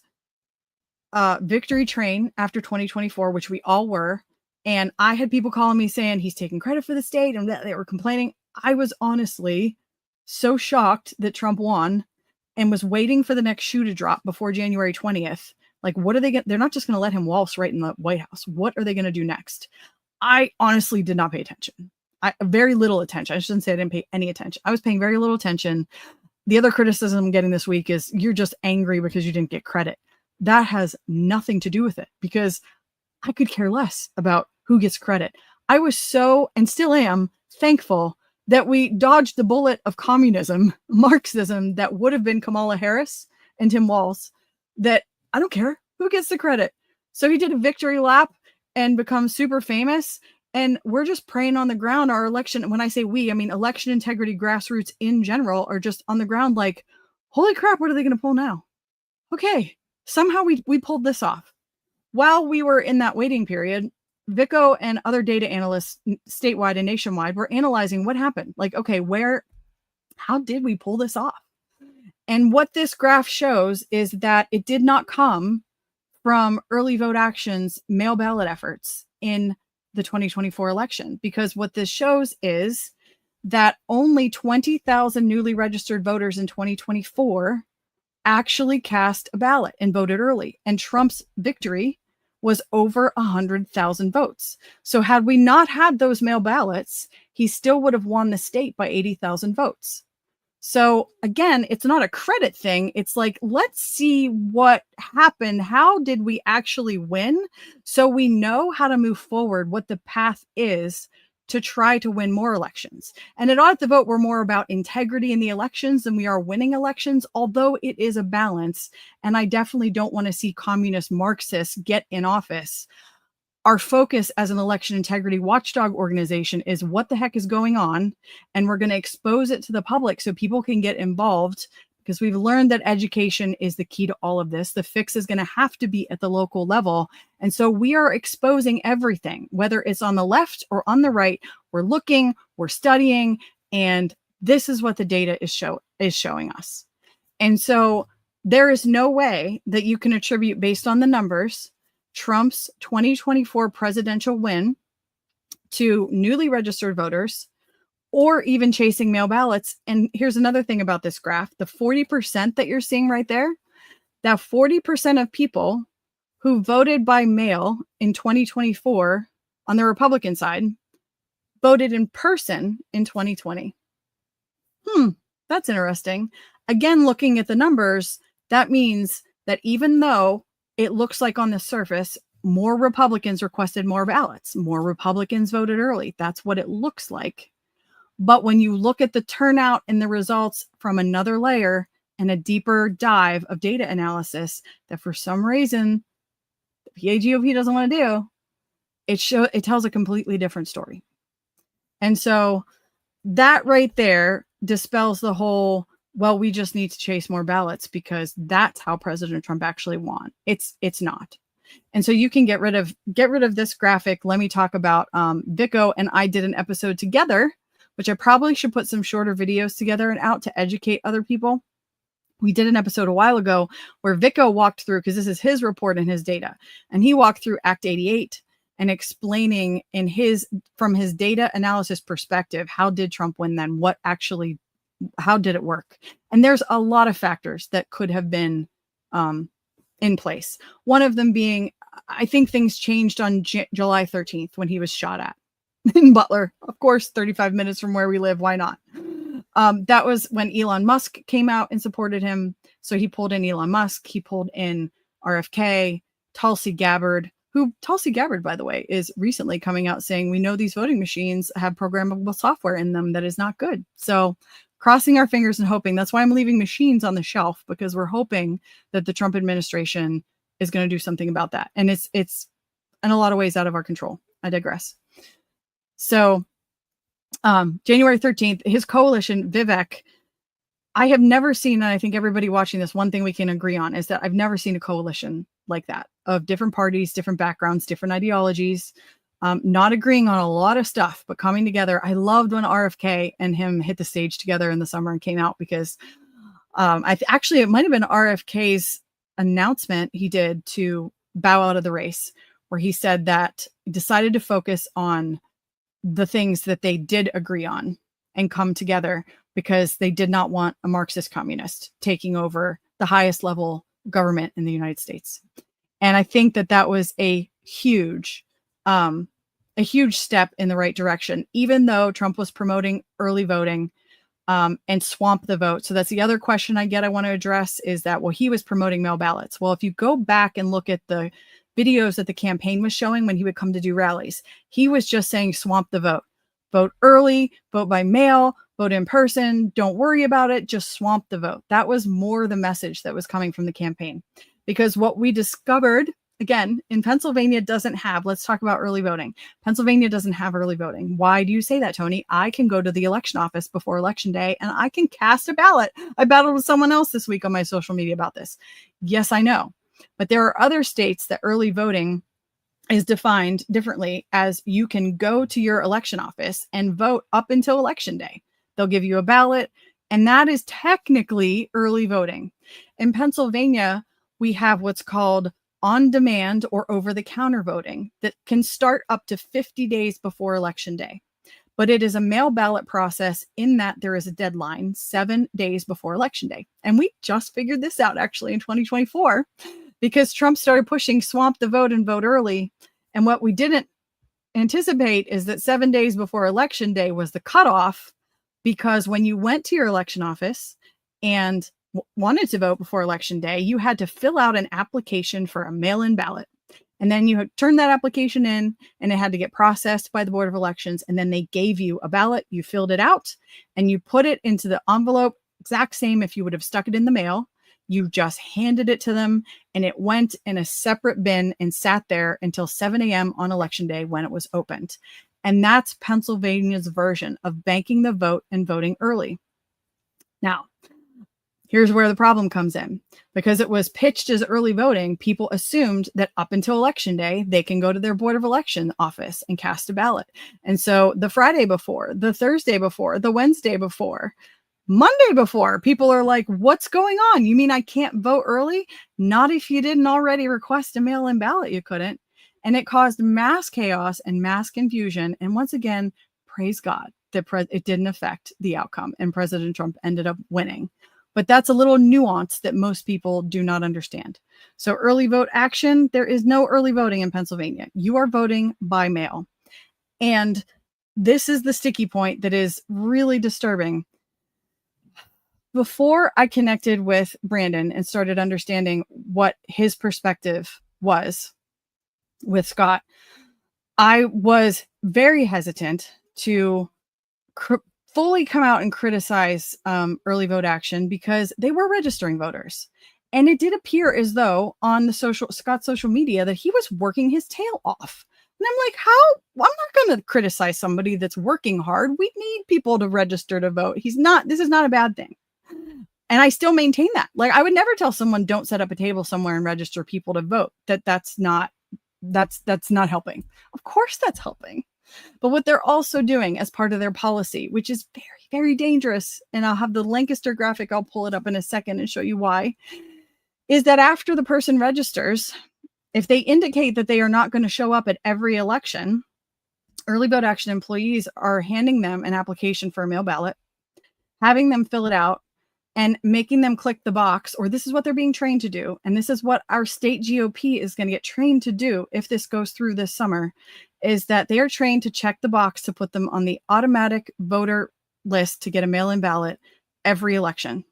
victory train after 2024, which we all were. And I had people calling me saying he's taking credit for the state and that they were complaining. I was honestly so shocked that Trump won and was waiting for the next shoe to drop before January 20th. Like, what are they going to, they're not just going to let him waltz right in the White House. What are they going to do next? I honestly did not pay attention. Very little attention. I shouldn't say I didn't pay any attention. I was paying very little attention. The other criticism I'm getting this week is you're just angry because you didn't get credit. That has nothing to do with it because I could care less about who gets credit. I was so, and still am, thankful that we dodged the bullet of communism, Marxism, that would have been Kamala Harris and Tim Walz, that I don't care who gets the credit. So he did a victory lap and become super famous. And we're just praying on the ground. Our election, when I say we, I mean election integrity grassroots in general are just on the ground like, holy crap, what are they going to pull now? Okay, somehow we pulled this off. While we were in that waiting period, Vico and other data analysts statewide and nationwide were analyzing what happened. Like, okay, how did we pull this off? And what this graph shows is that it did not come from Early Vote Action's mail ballot efforts in the 2024 election, because what this shows is that only 20,000 newly registered voters in 2024 actually cast a ballot and voted early. And Trump's victory was over 100,000 votes. So had we not had those mail ballots, he still would have won the state by 80,000 votes. So again, it's not a credit thing. It's like, let's see what happened. How did we actually win? So we know how to move forward, what the path is to try to win more elections. And at Audit the Vote, we're more about integrity in the elections than we are winning elections, although it is a balance. And I definitely don't want to see communist Marxists get in office. Our focus as an election integrity watchdog organization is what the heck is going on. And we're going to expose it to the public so people can get involved, because we've learned that education is the key to all of this. The fix is going to have to be at the local level. And so we are exposing everything, whether it's on the left or on the right. We're looking, we're studying, and this is what the data is showing us. And so there is no way that you can attribute, based on the numbers, Trump's 2024 presidential win to newly registered voters or even chasing mail ballots. And here's another thing about this graph. The 40% that you're seeing right there, that 40% of people who voted by mail in 2024 on the Republican side voted in person in 2020. That's interesting. Again, looking at the numbers, that means that even though it looks like on the surface, more Republicans requested more ballots, more Republicans voted early. That's what it looks like. But when you look at the turnout and the results from another layer and a deeper dive of data analysis that for some reason the PAGOP doesn't want to do, it tells a completely different story. And so that right there dispels the whole, well, we just need to chase more ballots because that's how President Trump actually won. It's not. And so you can get rid of this graphic. Let me talk about Vico and I did an episode together, which I probably should put some shorter videos together and out to educate other people. We did an episode a while ago where Vico walked through, because this is his report and his data, and he walked through Act 88 and explaining from his data analysis perspective, how did Trump win then? How did it work? And there's a lot of factors that could have been in place. One of them being, I think things changed on July 13th when he was shot at in Butler. Of course, 35 minutes from where we live. Why not? That was when Elon Musk came out and supported him. So he pulled in Elon Musk. He pulled in RFK, Tulsi Gabbard, who Tulsi Gabbard, by the way, is recently coming out saying, we know these voting machines have programmable software in them that is not good. So crossing our fingers and hoping. That's why I'm leaving machines on the shelf, because we're hoping that the Trump administration is going to do something about that. And it's in a lot of ways out of our control. I digress. So January 13th, his coalition, Vivek, I have never seen, and I think everybody watching this, one thing we can agree on is that I've never seen a coalition like that of different parties, different backgrounds, different ideologies, not agreeing on a lot of stuff, but coming together. I loved when RFK and him hit the stage together in the summer and came out, because actually it might have been RFK's announcement he did to bow out of the race, where he said that he decided to focus on the things that they did agree on and come together, because they did not want a Marxist communist taking over the highest level government in the United States. And I think that was a huge step in the right direction, even though Trump was promoting early voting and swamp the vote. So that's the other question I want to address, is that, well, he was promoting mail ballots. Well, if you go back and look at the videos that the campaign was showing when he would come to do rallies, he was just saying, swamp the vote, vote early, vote by mail, vote in person, don't worry about it, just swamp the vote. That was more the message that was coming from the campaign, because what we discovered, again, in Pennsylvania doesn't have, let's talk about early voting. Pennsylvania doesn't have early voting. Why do you say that, Toni? I can go to the election office before election day and I can cast a ballot. I battled with someone else this week on my social media about this. Yes, I know. But there are other states that early voting is defined differently, as you can go to your election office and vote up until election day. They'll give you a ballot, and that is technically early voting. In Pennsylvania, we have what's called on-demand or over-the-counter voting that can start up to 50 days before election day. But it is a mail ballot process in that there is a deadline 7 days before election day. And we just figured this out actually in 2024, because Trump started pushing swamp the vote and vote early. And what we didn't anticipate is that 7 days before election day was the cutoff, because when you went to your election office and wanted to vote before election day, you had to fill out an application for a mail-in ballot. And then you had turned that application in, and it had to get processed by the Board of Elections. And then they gave you a ballot, you filled it out, and you put it into the envelope, exact same if you would have stuck it in the mail. You just handed it to them, and it went in a separate bin and sat there until 7 a.m. on election day when it was opened. And that's Pennsylvania's version of banking the vote and voting early. Now, Here's where the problem comes in. Because it was pitched as early voting, people assumed that up until election day, they can go to their Board of Election office and cast a ballot. And so the Friday before, the Thursday before, the Wednesday before, Monday before, people are like, what's going on? You mean I can't vote early? Not if you didn't already request a mail-in ballot, you couldn't. And it caused mass chaos and mass confusion. And once again, praise God that it didn't affect the outcome and President Trump ended up winning. But that's a little nuance that most people do not understand. So early vote action, there is no early voting in Pennsylvania. You are voting by mail. And this is the sticky point that is really disturbing. Before I connected with Brandon and started understanding what his perspective was with Scott, I was very hesitant to fully come out and criticize early vote action because they were registering voters. And it did appear as though on the Scott's social media that he was working his tail off. And I'm like, I'm not going to criticize somebody that's working hard. We need people to register to vote. This is not a bad thing. And I still maintain that. Like, I would never tell someone don't set up a table somewhere and register people to vote. That's not helping. Of course that's helping. But what they're also doing as part of their policy, which is very, very dangerous, and I'll have the Lancaster graphic, I'll pull it up in a second and show you why, is that after the person registers, if they indicate that they are not going to show up at every election, early vote action employees are handing them an application for a mail ballot, having them fill it out, and making them click the box, or this is what they're being trained to do. And this is what our state GOP is going to get trained to do if this goes through this summer, is that they are trained to check the box to put them on the automatic voter list to get a mail-in ballot every election.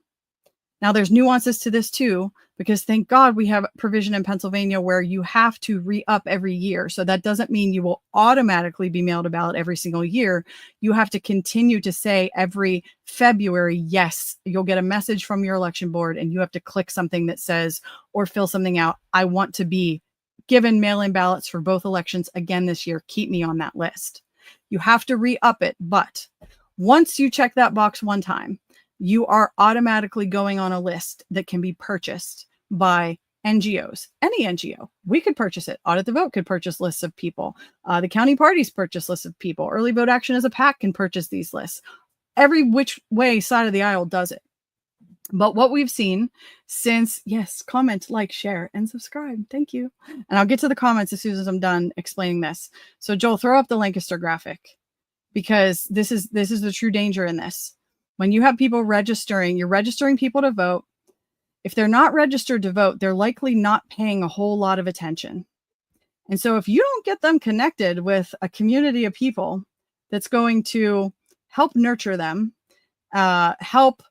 Now, there's nuances to this too, because thank God we have provision in Pennsylvania where you have to re-up every year. So that doesn't mean you will automatically be mailed a ballot every single year. You have to continue to say every February, yes, you'll get a message from your election board and you have to click something that says, or fill something out, I want to be given mail-in ballots for both elections again this year. Keep me on that list. You have to re-up it. But once you check that box one time, you are automatically going on a list that can be purchased by NGOs, any NGO. We could purchase it. Audit the Vote could purchase lists of people. The county parties purchase lists of people. Early Vote Action as a PAC can purchase these lists. Every which way side of the aisle does it. But what we've seen since, yes, comment, like, share, and subscribe. Thank you. And I'll get to the comments as soon as I'm done explaining this. So Joel, throw up the Lancaster graphic, because this is the true danger in this. When you have people registering, you're registering people to vote. If they're not registered to vote, they're likely not paying a whole lot of attention. And so if you don't get them connected with a community of people that's going to help nurture them, help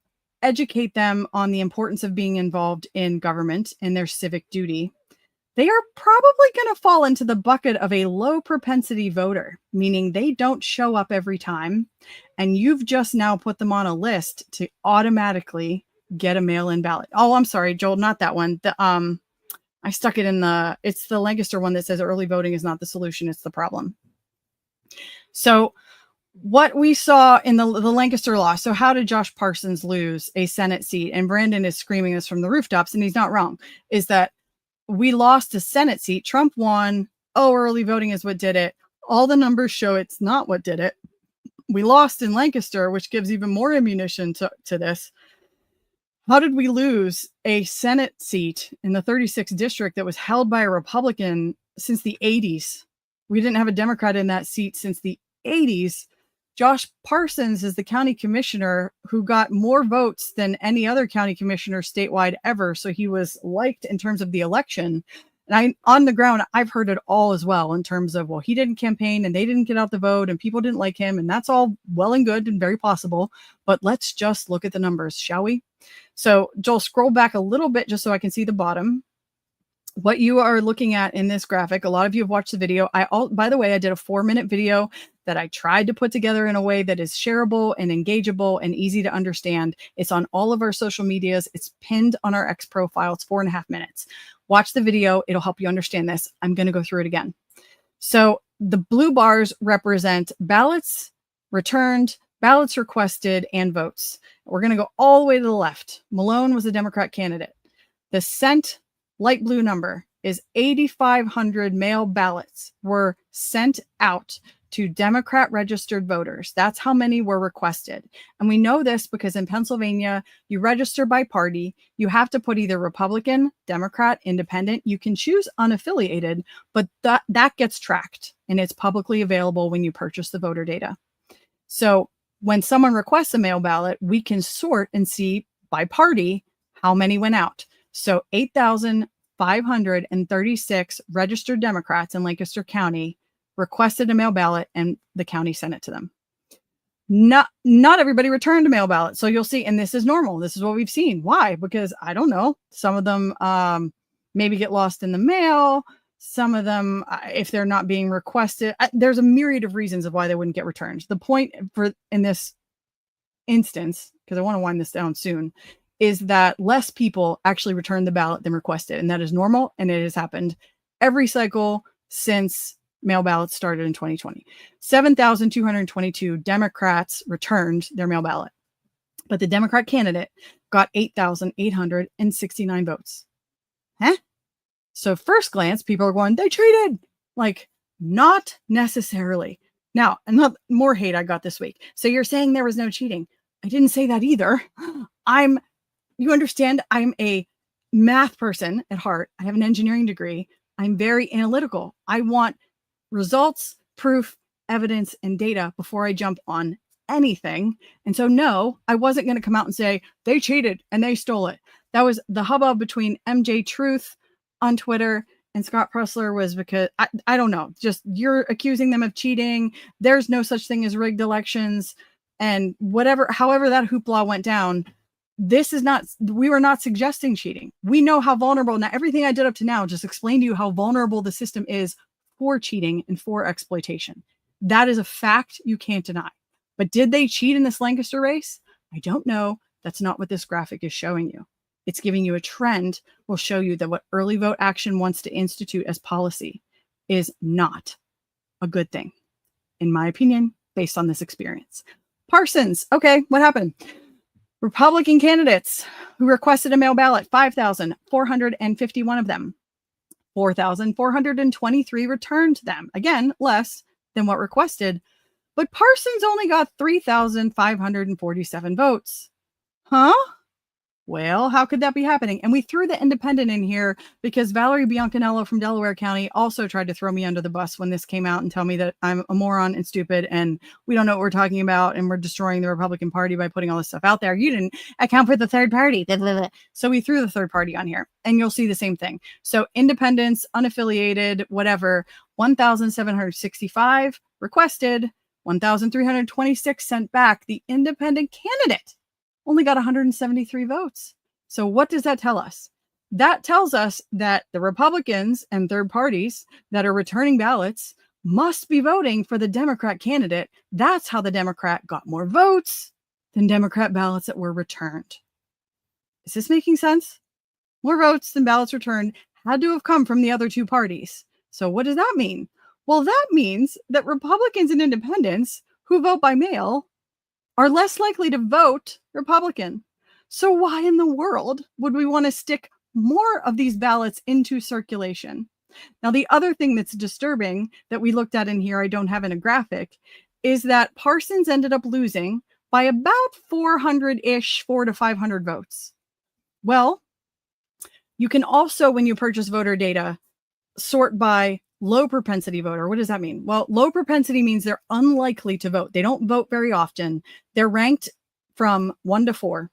educate them on the importance of being involved in government and their civic duty, they are probably going to fall into the bucket of a low propensity voter, meaning they don't show up every time. And you've just now put them on a list to automatically get a mail-in ballot. Oh, I'm sorry, Joel, not that one. I stuck it in it's the Lancaster one that says early voting is not the solution, it's the problem. So what we saw in the Lancaster law, so how did Josh Parsons lose a Senate seat? And Brandon is screaming this from the rooftops, and he's not wrong, is that we lost a Senate seat. Trump won. Oh, early voting is what did it. All the numbers show it's not what did it. We lost in Lancaster, which gives even more ammunition to this. How did we lose a Senate seat in the 36th district that was held by a Republican since the 80s? We didn't have a Democrat in that seat since the 80s. Josh Parsons is the county commissioner who got more votes than any other county commissioner statewide ever. So he was liked in terms of the election. And on the ground, I've heard it all as well in terms of, well, he didn't campaign and they didn't get out the vote and people didn't like him. And that's all well and good and very possible. But let's just look at the numbers, shall we? So Joel, scroll back a little bit just so I can see the bottom. What you are looking at in this graphic, a lot of you have watched the video. By the way, I did a 4-minute video that I tried to put together in a way that is shareable and engageable and easy to understand. It's on all of our social medias. It's pinned on our X profile. It's 4.5 minutes. Watch the video. It'll help you understand this. I'm going to go through it again. So the blue bars represent ballots returned, ballots requested and votes. We're going to go all the way to the left. Malone was a Democrat candidate. The sent light blue number is 8,500 mail ballots were sent out to Democrat registered voters. That's how many were requested. And we know this because in Pennsylvania, you register by party. You have to put either Republican, Democrat, Independent. You can choose unaffiliated, but that gets tracked and it's publicly available when you purchase the voter data. So when someone requests a mail ballot, we can sort and see by party how many went out. So 8,536 registered Democrats in Lancaster County requested a mail ballot and the county sent it to them. Not everybody returned a mail ballot. So you'll see, and this is normal. This is what we've seen. Why? Because I don't know. Some of them maybe get lost in the mail. Some of them, if they're not being requested, there's a myriad of reasons of why they wouldn't get returned. The point in this instance, because I want to wind this down soon, is that less people actually return the ballot than requested. And that is normal. And it has happened every cycle since mail ballots started in 2020. 7,222 Democrats returned their mail ballot, but the Democrat candidate got 8,869 votes. Huh? So first glance, people are going, they cheated. Like, not necessarily. Now, more hate I got this week. So you're saying there was no cheating. I didn't say that either. You understand, I'm a math person at heart. I have an engineering degree. I'm very analytical. I want results, proof, evidence, and data before I jump on anything. And so, no, I wasn't going to come out and say they cheated and they stole it. That was the hubbub between MJ Truth on Twitter and Scott Pressler was because I don't know, just you're accusing them of cheating. There's no such thing as rigged elections and however that hoopla went down. We were not suggesting cheating. We know how vulnerable. Now, everything I did up to now just explained to you how vulnerable the system is for cheating and for exploitation. That is a fact you can't deny. But did they cheat in this Lancaster race? I don't know. That's not what this graphic is showing you. It's giving you a trend. Will show you that what Early Vote Action wants to institute as policy is not a good thing, in my opinion, based on this experience. Parsons. Okay, what happened? Republican candidates who requested a mail ballot, 5,451 of them. 4,423 returned them. Again, less than what requested. But Parsons only got 3,547 votes. Huh? Well, how could that be happening? And we threw the independent in here because Valerie Bianconello from Delaware County also tried to throw me under the bus when this came out and tell me that I'm a moron and stupid and we don't know what we're talking about and we're destroying the Republican Party by putting all this stuff out there. You didn't account for the third party. So we threw the third party on here and you'll see the same thing. So independents, unaffiliated, whatever, 1,765 requested, 1,326 sent back. The independent candidate only got 173 votes. So what does that tell us? That tells us that the Republicans and third parties that are returning ballots must be voting for the Democrat candidate. That's how the Democrat got more votes than Democrat ballots that were returned. Is this making sense? More votes than ballots returned had to have come from the other two parties. So what does that mean? Well, that means that Republicans and independents who vote by mail are less likely to vote Republican. So why in the world would we want to stick more of these ballots into circulation? Now, the other thing that's disturbing that we looked at in here, I don't have in a graphic, is that Parsons ended up losing by about 400-ish, 400 to 500 votes. Well, you can also, when you purchase voter data, sort by low propensity voter. What does that mean? Well, low propensity means they're unlikely to vote. They don't vote very often. They're ranked from 1 to 4.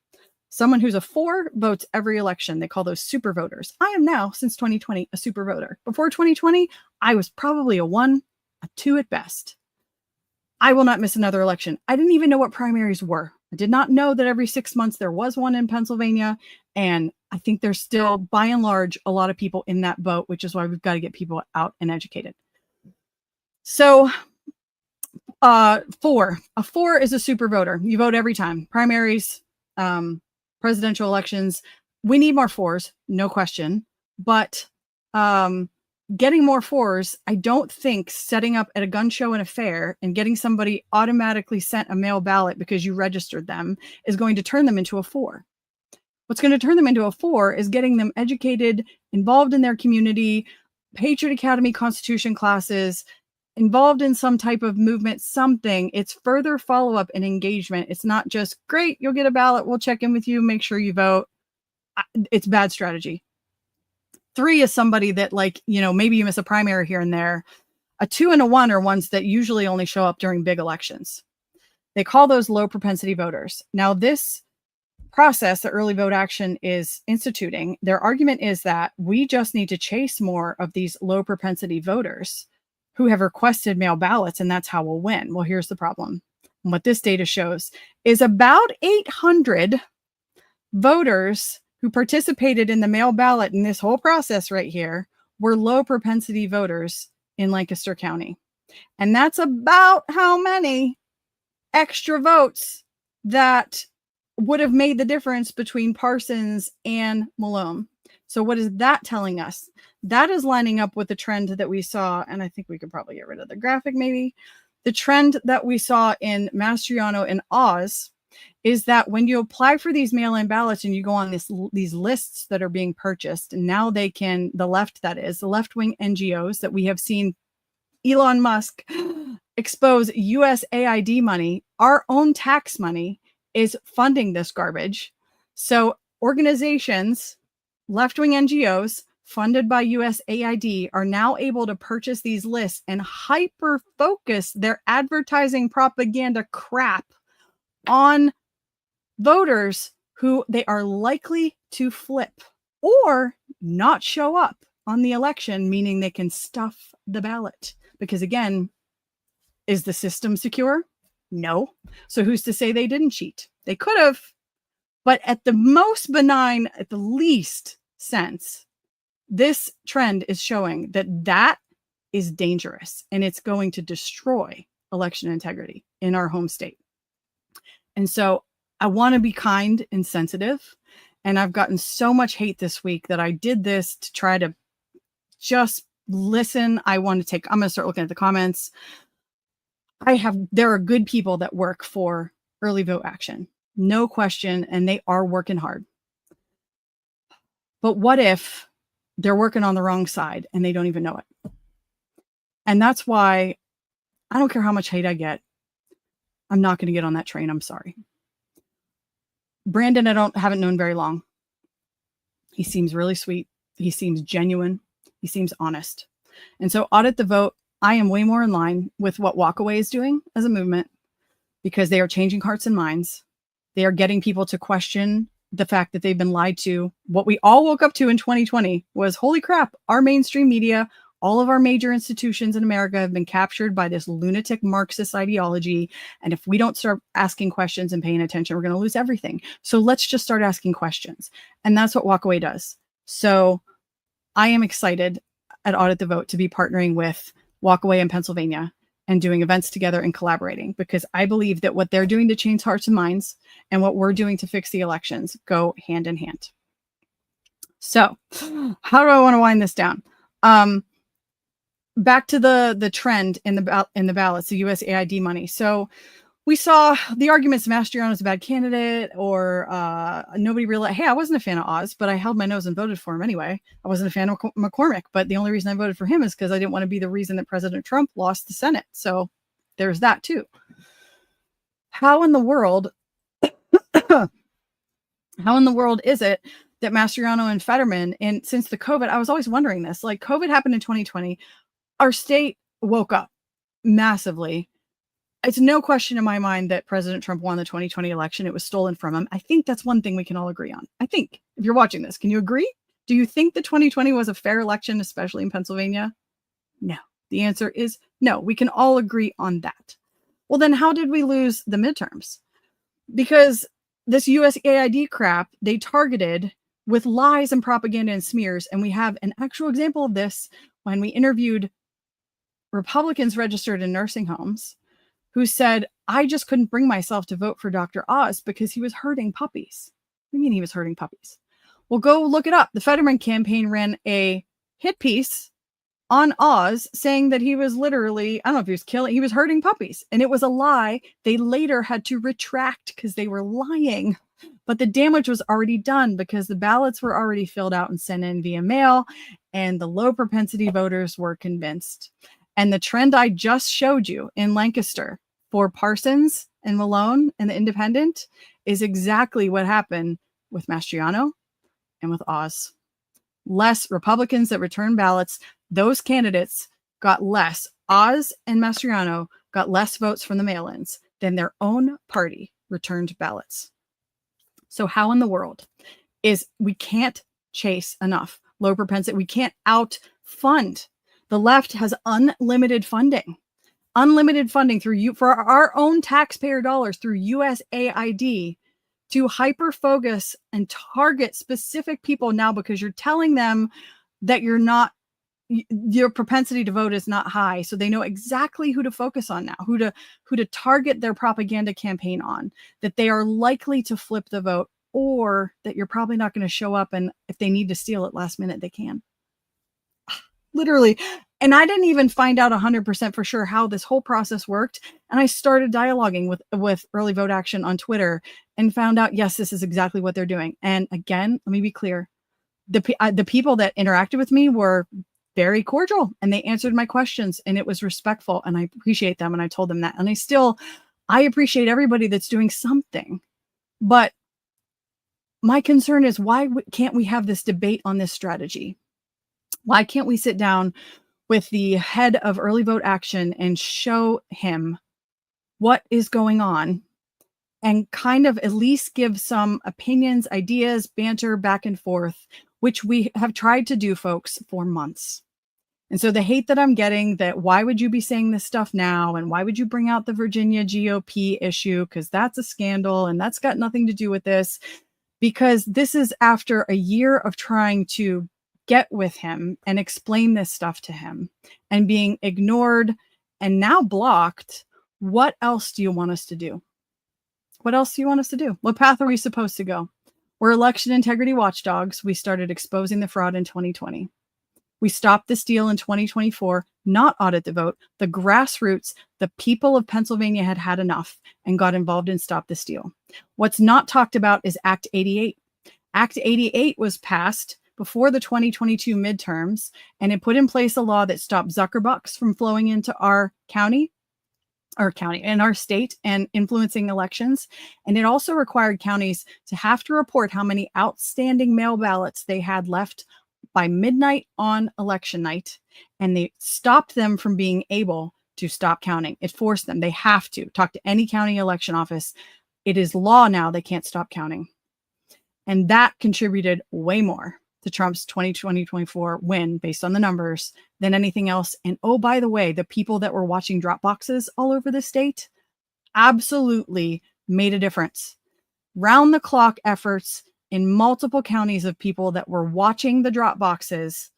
Someone who's a 4 votes every election. They call those super voters. I am now, since 2020, a super voter. Before 2020, I was probably a 1, a 2 at best. I will not miss another election. I didn't even know what primaries were. I did not know that every 6 months there was one in Pennsylvania. And I think there's still, by and large, a lot of people in that boat, which is why we've got to get people out and educated. So 4. A 4 is a super voter. You vote every time. Primaries, presidential elections. We need more 4s, no question. But getting more fours, I don't think setting up at a gun show and a fair and getting somebody automatically sent a mail ballot because you registered them is going to turn them into a four. What's going to turn them into a four is getting them educated, involved in their community, Patriot Academy Constitution classes, involved in some type of movement, something. It's further follow-up and engagement. It's not just, great, you'll get a ballot, we'll check in with you, make sure you vote. It's bad strategy. 3 is somebody that, like, you know, maybe you miss a primary here and there. A 2 and a 1 are ones that usually only show up during big elections. They call those low propensity voters. Now, this process that Early Vote Action is instituting, their argument is that we just need to chase more of these low propensity voters who have requested mail ballots, and that's how we'll win. Well, here's the problem. And what this data shows is about 800 voters who participated in the mail ballot in this whole process right here were low propensity voters in Lancaster County. And that's about how many extra votes that would have made the difference between Parsons and Malone. So what is that telling us? That is lining up with the trend that we saw, and I think we could probably get rid of the graphic maybe. The trend that we saw in Mastriano and Oz is that when you apply for these mail-in ballots and you go on these lists that are being purchased, and now they can, the left, that is, the left-wing NGOs that we have seen Elon Musk expose USAID money, our own tax money, is funding this garbage. So organizations, left-wing NGOs funded by USAID are now able to purchase these lists and hyper-focus their advertising propaganda crap on voters who they are likely to flip or not show up on the election, meaning they can stuff the ballot. Because again, is the system secure? No. So who's to say they didn't cheat? They could have, but at the most benign, at the least sense, this trend is showing that that is dangerous and it's going to destroy election integrity in our home state. And so I want to be kind and sensitive. And I've gotten so much hate this week that I did this to try to just listen. I'm going to start looking at the comments. There are good people that work for Early Vote Action, no question. And they are working hard. But what if they're working on the wrong side and they don't even know it? And that's why I don't care how much hate I get. I'm not going to get on that train. I'm sorry. Brandon, haven't known very long. He seems really sweet. He seems genuine. He seems honest. And so Audit the Vote, I am way more in line with what Walkaway is doing as a movement, because they are changing hearts and minds. They are getting people to question the fact that they've been lied to. What we all woke up to in 2020 was, holy crap, our mainstream media, all of our major institutions in America have been captured by this lunatic Marxist ideology. And if we don't start asking questions and paying attention, we're going to lose everything. So let's just start asking questions. And that's what Walkaway does. So I am excited at Audit the Vote to be partnering with Walkaway in Pennsylvania and doing events together and collaborating, because I believe that what they're doing to change hearts and minds and what we're doing to fix the elections go hand in hand. So how do I want to wind this down? Back to the trend in the ballots, the USAID money. So we saw the arguments Mastriano is a bad candidate, or nobody realized, hey, I wasn't a fan of Oz, but I held my nose and voted for him anyway. I wasn't a fan of McCormick, but the only reason I voted for him is because I didn't want to be the reason that President Trump lost the Senate. So there's that too. How in the world is it that Mastriano and Fetterman, and since the COVID, I was always wondering this, like COVID happened in 2020, our state woke up massively. It's no question in my mind that President Trump won the 2020 election. It was stolen from him. I think that's one thing we can all agree on. I think, if you're watching this, can you agree? Do you think the 2020 was a fair election, especially in Pennsylvania? No. The answer is no. We can all agree on that. Well, then how did we lose the midterms? Because this USAID crap, they targeted with lies and propaganda and smears. And we have an actual example of this when we interviewed Republicans registered in nursing homes who said, I just couldn't bring myself to vote for Dr. Oz because he was hurting puppies. What do you mean he was hurting puppies? Well, go look it up. The Fetterman campaign ran a hit piece on Oz saying that he was literally, I don't know if he was killing, he was hurting puppies. And it was a lie. They later had to retract because they were lying. But the damage was already done because the ballots were already filled out and sent in via mail, and the low propensity voters were convinced. And the trend I just showed you in Lancaster for Parsons and Malone and the Independent is exactly what happened with Mastriano and with Oz. Less Republicans that returned ballots, those candidates got less. Oz and Mastriano got less votes from the mail-ins than their own party returned ballots. So how in the world is we can't chase enough low propensity? We can't out-fund. The left has unlimited funding through for our own taxpayer dollars through USAID to hyper focus and target specific people now because you're telling them that your propensity to vote is not high. So they know exactly who to focus on now, who to target their propaganda campaign on, that they are likely to flip the vote, or that you're probably not going to show up. And if they need to steal it last minute, they can. Literally. And I didn't even find out 100% for sure how this whole process worked. And I started dialoguing with Early Vote Action on Twitter and found out, yes, this is exactly what they're doing. And again, let me be clear. The people that interacted with me were very cordial and they answered my questions and it was respectful, and I appreciate them. And I told them that, and I appreciate everybody that's doing something. But my concern is, why can't we have this debate on this strategy? Why can't we sit down with the head of Early Vote Action and show him what is going on and kind of at least give some opinions, ideas, banter back and forth, which we have tried to do, folks, for months. And so the hate that I'm getting, that why would you be saying this stuff now? And why would you bring out the Virginia GOP issue? Because that's a scandal and that's got nothing to do with this. Because this is after a year of trying to get with him and explain this stuff to him and being ignored and now blocked. What else do you want us to do? What else do you want us to do? What path are we supposed to go? We're election integrity watchdogs. We started exposing the fraud in 2020. We stopped the steal in 2024, not audit the vote. The grassroots, the people of Pennsylvania had enough and got involved in Stop the Steal. What's not talked about is Act 88. Act 88 was passed before the 2022 midterms, and it put in place a law that stopped Zuckerbucks from flowing into our county and our state and influencing elections. And it also required counties to have to report how many outstanding mail ballots they had left by midnight on election night. And they stopped them from being able to stop counting. It forced them. They have to talk to any county election office. It is law now. They can't stop counting. And that contributed way more to Trump's 2024 win based on the numbers than anything else. And oh, by the way, the people that were watching drop boxes all over the state absolutely made a difference. Round the clock efforts in multiple counties of people that were watching the drop boxes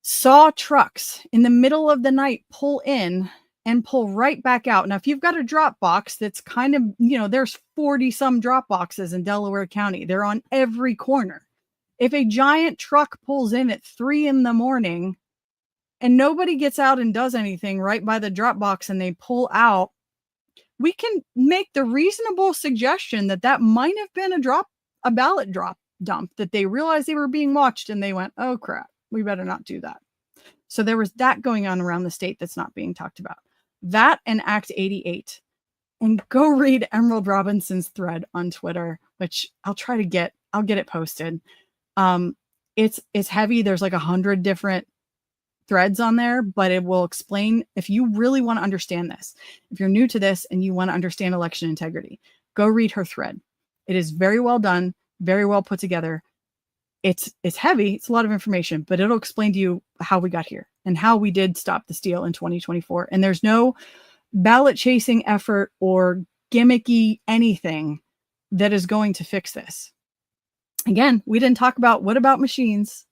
saw trucks in the middle of the night pull in and pull right back out. Now, if you've got a drop box that's kind of, there's 40 some drop boxes in Delaware County. They're on every corner. If a giant truck pulls in at 3 a.m. and nobody gets out and does anything right by the drop box and they pull out, we can make the reasonable suggestion that might have been a ballot drop dump, that they realized they were being watched and they went, oh crap, we better not do that. So there was that going on around the state that's not being talked about. That and Act 88. And go read Emerald Robinson's thread on Twitter, which I'll get it posted. It's heavy. There's like 100 different threads on there, but it will explain, if you really want to understand this, if you're new to this and you want to understand election integrity, go read her thread. It is very well done, very well put together. It's heavy. It's a lot of information, but it'll explain to you how we got here and how we did stop the steal in 2024. And there's no ballot chasing effort or gimmicky anything that is going to fix this. Again, we didn't talk about, what about machines?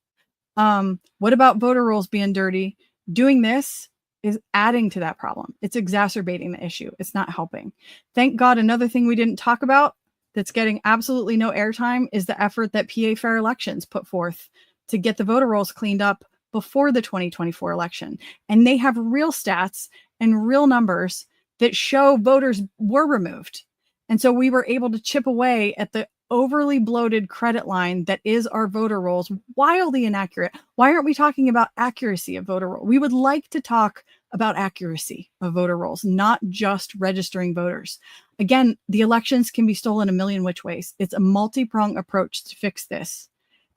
What about voter rolls being dirty? Doing this is adding to that problem. It's exacerbating the issue. It's not helping. Thank God, another thing we didn't talk about that's getting absolutely no airtime is the effort that PA Fair Elections put forth to get the voter rolls cleaned up before the 2024 election. And they have real stats and real numbers that show voters were removed. And so we were able to chip away at the overly bloated credit line that is our voter rolls, wildly inaccurate. Why aren't we talking about accuracy of voter roll? We would like to talk about accuracy of voter rolls, not just registering voters. Again, the elections can be stolen a million which ways. It's a multi-pronged approach to fix this.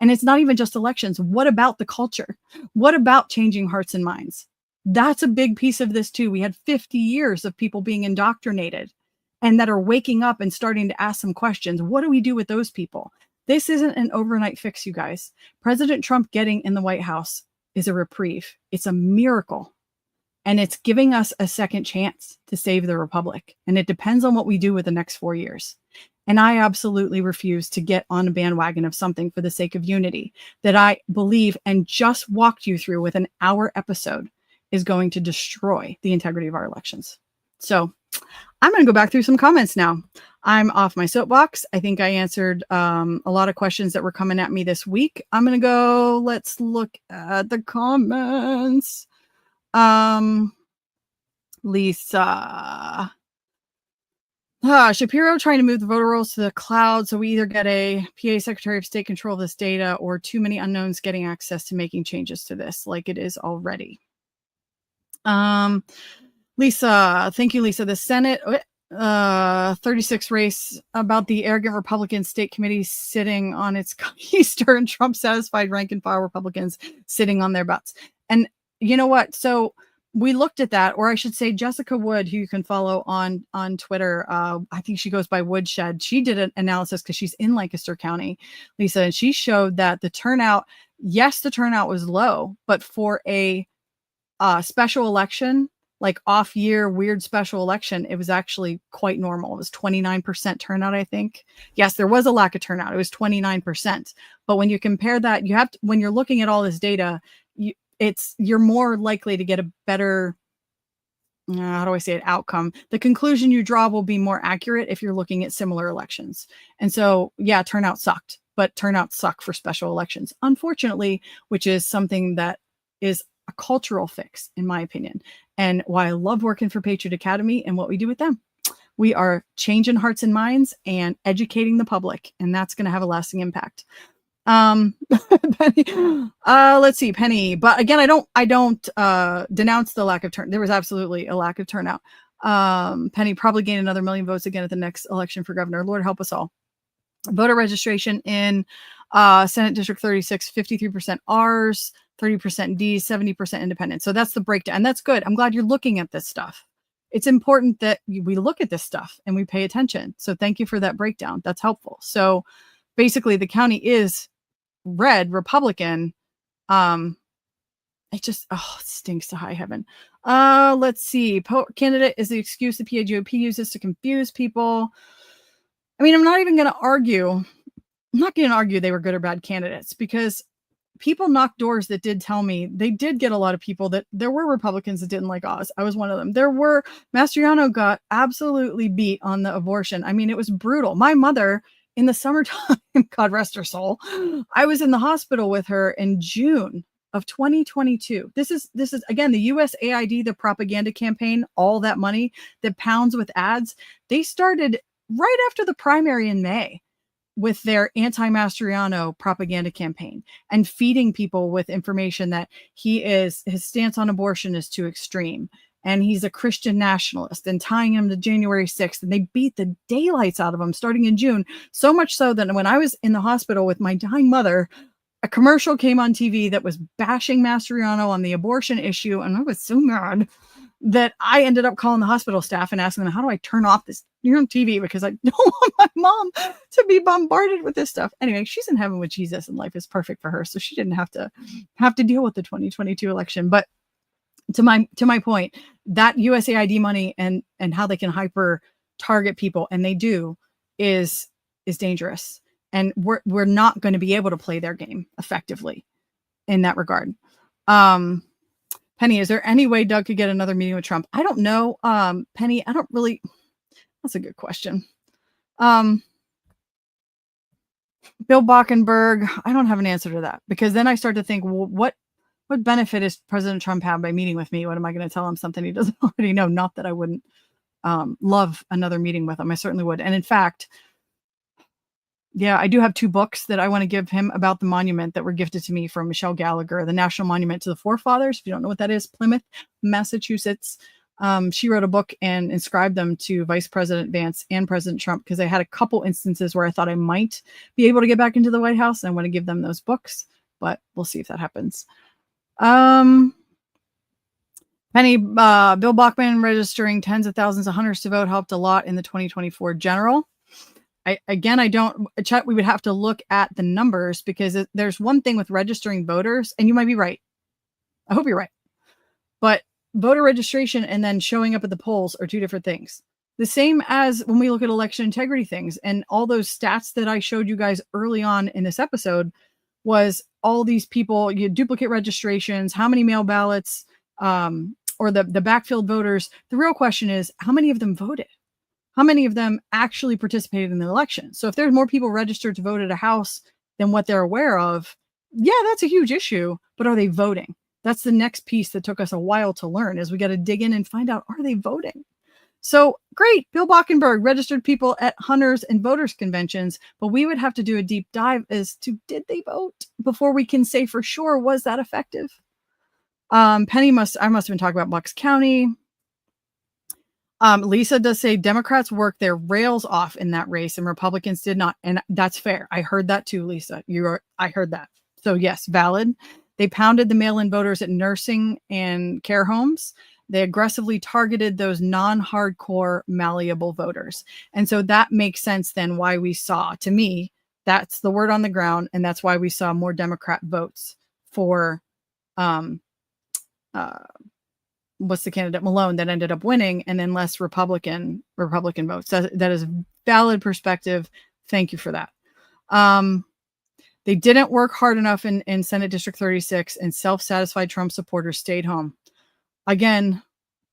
And it's not even just elections. What about the culture? What about changing hearts and minds? That's a big piece of this too. We had 50 years of people being indoctrinated and that are waking up and starting to ask some questions. What do we do with those people? This isn't an overnight fix, you guys. President Trump getting in the White House is a reprieve. It's a miracle. And it's giving us a second chance to save the republic. And it depends on what we do with the next 4 years. And I absolutely refuse to get on a bandwagon of something for the sake of unity that I believe and just walked you through with an hour episode is going to destroy the integrity of our elections. So I'm going to go back through some comments now. I'm off my soapbox. I think I answered a lot of questions that were coming at me this week. I'm going to go, let's look at the comments. Lisa. Shapiro trying to move the voter rolls to the cloud. So we either get a PA Secretary of State control of this data or too many unknowns getting access to making changes to this like it is already. Lisa, thank you, Lisa. The Senate 36 race about the arrogant Republican state committee sitting on its keister and Trump satisfied rank and file Republicans sitting on their butts. And you know what? So we looked at that, or I should say Jessica Wood, who you can follow on Twitter. I think she goes by Woodshed. She did an analysis because she's in Lancaster County, Lisa, and she showed that the turnout, yes, the turnout was low, but for a special election, like off year, weird special election, it was actually quite normal. It was 29% turnout, I think. Yes, there was a lack of turnout. It was 29%. But when you compare that, you have to, when you're looking at all this data, you're more likely to get a better, how do I say it, outcome. The conclusion you draw will be more accurate if you're looking at similar elections. And so, yeah, turnout sucked, but turnouts suck for special elections, unfortunately, which is something that is a cultural fix, in my opinion, and why I love working for Patriot Academy and what we do with them. We are changing hearts and minds and educating the public, and that's going to have a lasting impact. Penny, let's see, Penny. But again, I don't denounce the lack of turn. There was absolutely a lack of turnout. Penny probably gained another 1 million votes again at the next election for governor. Lord help us all. Voter registration in Senate District 36, 53% R's, 30% D's, 70% independent. So that's the breakdown. And that's good. I'm glad you're looking at this stuff. It's important that we look at this stuff and we pay attention. So thank you for that breakdown. That's helpful. So basically the county is red Republican. It just, it stinks to high heaven. Let's see. Candidate is the excuse the PAGOP uses to confuse people. I mean, I'm not even going to argue. I'm not going to argue they were good or bad candidates, because people knocked doors that did tell me they did get a lot of people that there were Republicans that didn't like Oz. I was one of them. Mastriano got absolutely beat on the abortion. I mean, it was brutal. My mother in the summertime, God rest her soul, I was in the hospital with her in June of 2022. This is again, the USAID, the propaganda campaign, all that money that pounds with ads. They started right after the primary in May with their anti-Mastriano propaganda campaign and feeding people with information that his stance on abortion is too extreme and he's a Christian nationalist, and tying him to January 6th. And they beat the daylights out of him starting in June. So much so that when I was in the hospital with my dying mother, a commercial came on TV that was bashing Mastriano on the abortion issue. And I was so mad that I ended up calling the hospital staff and asking them, how do I turn off this on TV? Because I don't want my mom to be bombarded with this stuff. Anyway, she's in heaven with Jesus and life is perfect for her. So she didn't have to deal with the 2022 election. But to my point, that USAID money and how they can hyper target people, and they do, is dangerous. And we're not going to be able to play their game effectively in that regard. Penny, is there any way Doug could get another meeting with Trump? I don't know. Penny, I don't really. That's a good question. Bill Bockenberg, I don't have an answer to that, because then I start to think, well, what what benefit is President Trump have by meeting with me? What am I going to tell him? Something he doesn't already know? Not that I wouldn't love another meeting with him. I certainly would. And in fact, yeah, I do have 2 books that I want to give him about the monument that were gifted to me from Michelle Gallagher, the National Monument to the Forefathers. If you don't know what that is, Plymouth, Massachusetts. She wrote a book and inscribed them to Vice President Vance and President Trump because I had a couple instances where I thought I might be able to get back into the White House, and I want to give them those books, but we'll see if that happens. Penny, Bill Bachmann registering tens of thousands of hunters to vote helped a lot in the 2024 general. Chet, we would have to look at the numbers because there's one thing with registering voters, and you might be right. I hope you're right. But voter registration and then showing up at the polls are 2 different things. The same as when we look at election integrity things, and all those stats that I showed you guys early on in this episode was all these people, you duplicate registrations, how many mail ballots, or the backfilled voters. The real question is, how many of them voted? How many of them actually participated in the election? So if there's more people registered to vote at a house than what they're aware of, yeah, that's a huge issue, but are they voting? That's the next piece that took us a while to learn, is we got to dig in and find out, are they voting? So great, Bill Bockenberg registered people at hunters and voters conventions, but we would have to do a deep dive as to, did they vote before we can say for sure, was that effective? I must have been talking about Bucks County. Lisa does say Democrats worked their rails off in that race and Republicans did not. And that's fair. I heard that too, Lisa. I heard that. So yes, valid. They pounded the mail-in voters at nursing and care homes. They aggressively targeted those non-hardcore malleable voters. And so that makes sense then why we saw, to me, that's the word on the ground. And that's why we saw more Democrat votes for, what's the candidate, Malone, that ended up winning, and then less Republican votes. That is a valid perspective. Thank you for that. They didn't work hard enough in Senate District 36, and self-satisfied Trump supporters stayed home. Again,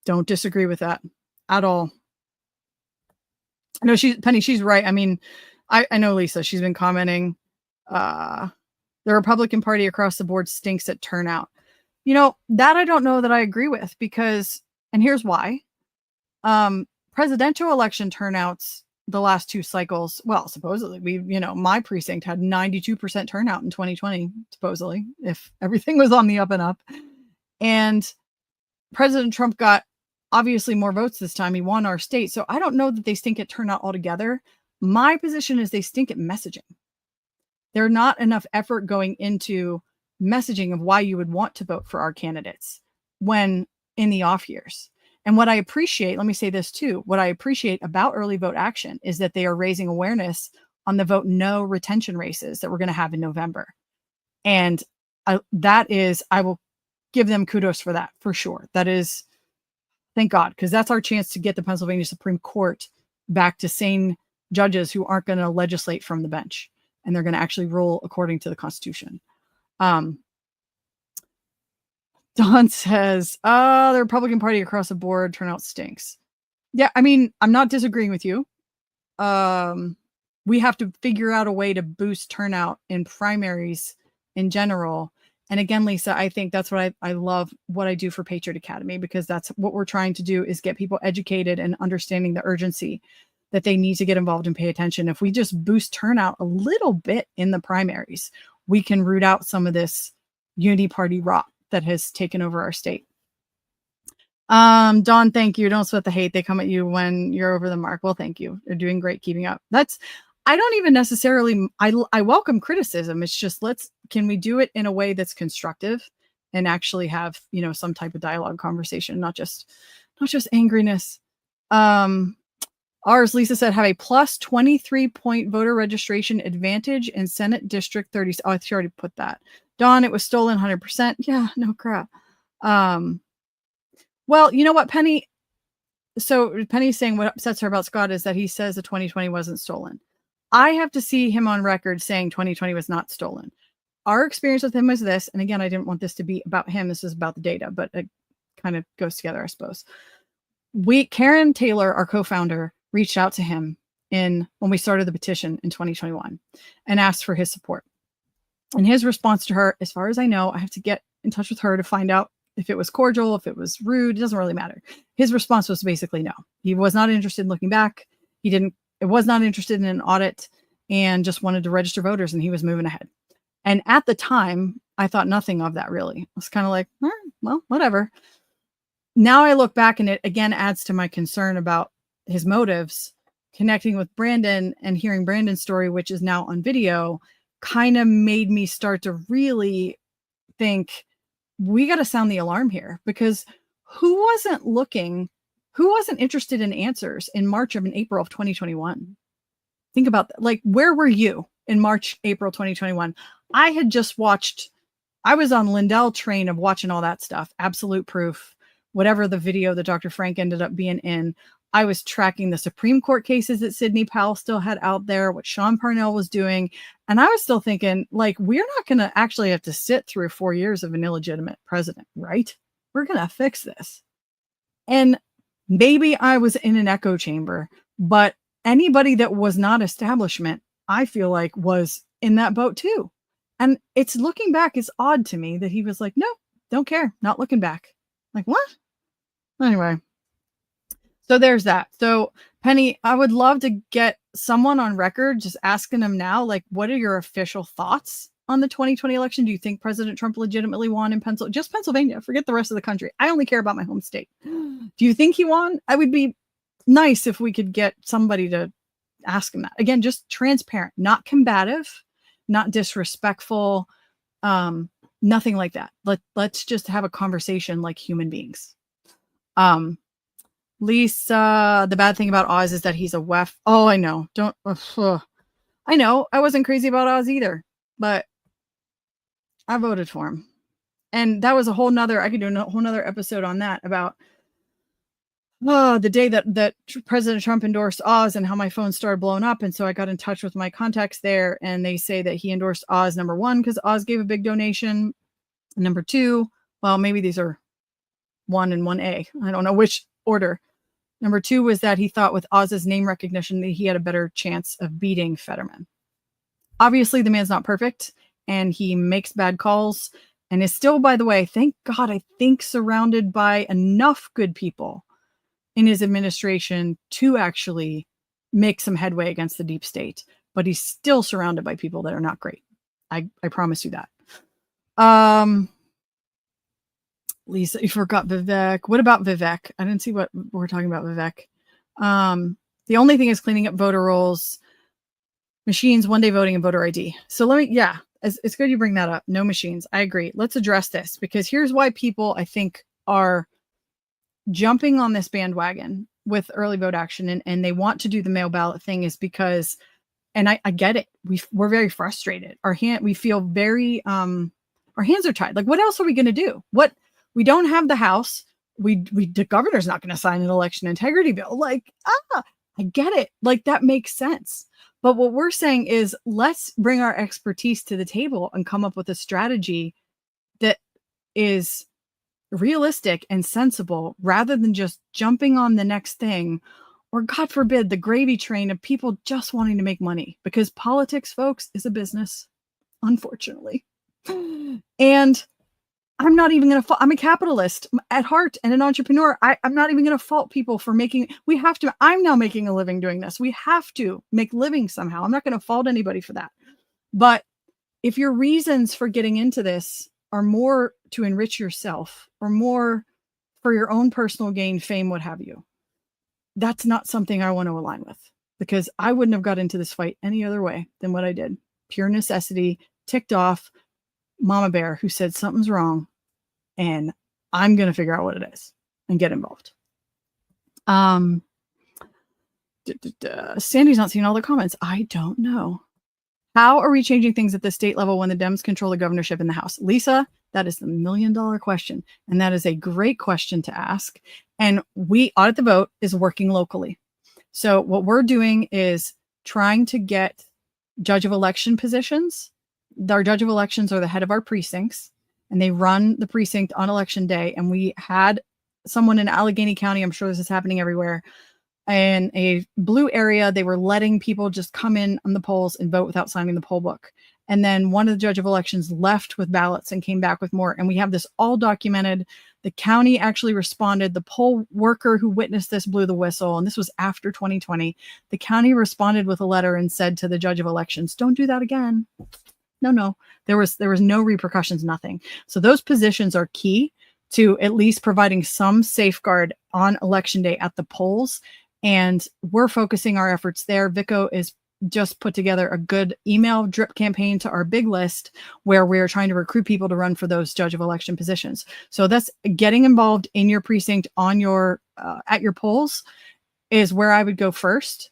don't disagree with that at all. No, Penny, she's right. I mean, I know Lisa, she's been commenting, the Republican Party across the board stinks at turnout. You know, that I don't know that I agree with, because, and here's why. Presidential election turnouts the last 2 cycles, well, supposedly my precinct had 92% turnout in 2020, supposedly, if everything was on the up and up. And President Trump got obviously more votes this time. He won our state. So I don't know that they stink at turnout altogether. My position is they stink at messaging. There's not enough effort going into messaging of why you would want to vote for our candidates when in the off years. And what I appreciate, let me say this too, what I appreciate about early vote action is that they are raising awareness on the vote no retention races that we're going to have in November. And I will give them kudos for that, for sure. That is, thank God, because that's our chance to get the Pennsylvania Supreme Court back to sane judges who aren't going to legislate from the bench, and they're going to actually rule according to the Constitution. Don says, the Republican Party across the board turnout stinks. Yeah, I mean, I'm not disagreeing with you. We have to figure out a way to boost turnout in primaries in general. And again, Lisa, I think that's what I love what I do for Patriot Academy, because that's what we're trying to do, is get people educated and understanding the urgency that they need to get involved and pay attention. If we just boost turnout a little bit in the primaries, we can root out some of this unity party rot that has taken over our state. Dawn, thank you. Don't sweat the hate. They come at you when you're over the mark. Well, thank you. You're doing great keeping up. I don't even necessarily, I welcome criticism. It's just, can we do it in a way that's constructive and actually have, some type of dialogue conversation, not just angriness. Ours, Lisa said, have a plus 23-point voter registration advantage in Senate District 30. Oh, she already put that. Dawn, it was stolen 100%. Yeah, no crap. Well, you know what, Penny? So Penny's saying what upsets her about Scott is that he says the 2020 wasn't stolen. I have to see him on record saying 2020 was not stolen. Our experience with him was this, and again, I didn't want this to be about him. This is about the data, but it kind of goes together, I suppose. Karen Taylor, our co-founder, reached out to him when we started the petition in 2021 and asked for his support. And his response to her, as far as I know, I have to get in touch with her to find out if it was cordial, if it was rude. It doesn't really matter. His response was basically no. He was not interested in looking back. It was not interested in an audit and just wanted to register voters, and he was moving ahead. And at the time, I thought nothing of that really. I was kind of like, well, whatever. Now I look back and it again adds to my concern about his motives. Connecting with Brandon and hearing Brandon's story, which is now on video, kind of made me start to really think we got to sound the alarm here, because who wasn't interested in answers in March and April of 2021? Think about that. Like, where were you in March, April 2021? I was on Lindell train of watching all that stuff. Absolute Proof, whatever the video that Dr. Frank ended up being in. I was tracking the Supreme Court cases that Sidney Powell still had out there, what Sean Parnell was doing. And I was still thinking, like, we're not going to actually have to sit through 4 years of an illegitimate president, right? We're going to fix this. And maybe I was in an echo chamber, but anybody that was not establishment, I feel like, was in that boat too. And it's looking back, it's odd to me that he was like, no, don't care, not looking back. Like, what? Anyway. So there's that. So Penny, I would love to get someone on record just asking them now, like, what are your official thoughts on the 2020 election? Do you think President Trump legitimately won in Pennsylvania? Forget the rest of the country. I only care about my home state. Do you think he won? I would be nice if we could get somebody to ask him that. Again, just transparent, not combative, not disrespectful, nothing like that. Let's just have a conversation like human beings. Lisa, the bad thing about Oz is that he's a WEF. Oh, I know. I know. I wasn't crazy about Oz either, but I voted for him. And that was I could do a whole nother episode on that about the day that President Trump endorsed Oz and how my phone started blowing up. And so I got in touch with my contacts there, and they say that he endorsed Oz, number one, because Oz gave a big donation. And number two, well, maybe these are 1 and 1A. I don't know which order. Number two was that he thought with Oz's name recognition that he had a better chance of beating Fetterman. Obviously, the man's not perfect, and he makes bad calls, and is still, by the way, thank God, I think surrounded by enough good people in his administration to actually make some headway against the deep state. But he's still surrounded by people that are not great. I promise you that. Lisa, you forgot Vivek. What about Vivek? I didn't see what we're talking about, Vivek. The only thing is cleaning up voter rolls, machines, one-day voting, and voter ID. So it's good you bring that up. No machines. I agree. Let's address this, because here's why people, I think, are jumping on this bandwagon with early vote action and they want to do the mail ballot thing is because, and I get it. We're very frustrated. We feel very, our hands are tied. Like, what else are we going to do? We don't have the House. The governor's not going to sign an election integrity bill. Like, I get it. Like, that makes sense. But what we're saying is, let's bring our expertise to the table and come up with a strategy that is realistic and sensible, rather than just jumping on the next thing, or God forbid, the gravy train of people just wanting to make money, because politics, folks, is a business, unfortunately. And I'm not even going to I'm a capitalist at heart and an entrepreneur. I'm not even going to fault people for I'm now making a living doing this. We have to make living somehow. I'm not going to fault anybody for that. But if your reasons for getting into this are more to enrich yourself or more for your own personal gain, fame, what have you, that's not something I want to align with, because I wouldn't have got into this fight any other way than what I did. Pure necessity, ticked off Mama Bear who said something's wrong, and I'm going to figure out what it is and get involved. Sandy's not seeing all the comments. I don't know. How are we changing things at the state level when the Dems control the governorship in the House? Lisa, that is the $1 million question. And that is a great question to ask. And Audit the Vote is working locally. So what we're doing is trying to get judge of election positions. Our judge of elections are the head of our precincts, and they run the precinct on election day. And we had someone in Allegheny County, I'm sure this is happening everywhere, in a blue area, they were letting people just come in on the polls and vote without signing the poll book. And then one of the judge of elections left with ballots and came back with more. And we have this all documented. The county actually responded. The poll worker who witnessed this blew the whistle. And this was after 2020. The county responded with a letter and said to the judge of elections, don't do that again. No, there was no repercussions, nothing. So those positions are key to at least providing some safeguard on election day at the polls. And we're focusing our efforts there. Vico is just put together a good email drip campaign to our big list where we're trying to recruit people to run for those judge of election positions. So that's getting involved in your precinct on your at your polls is where I would go first,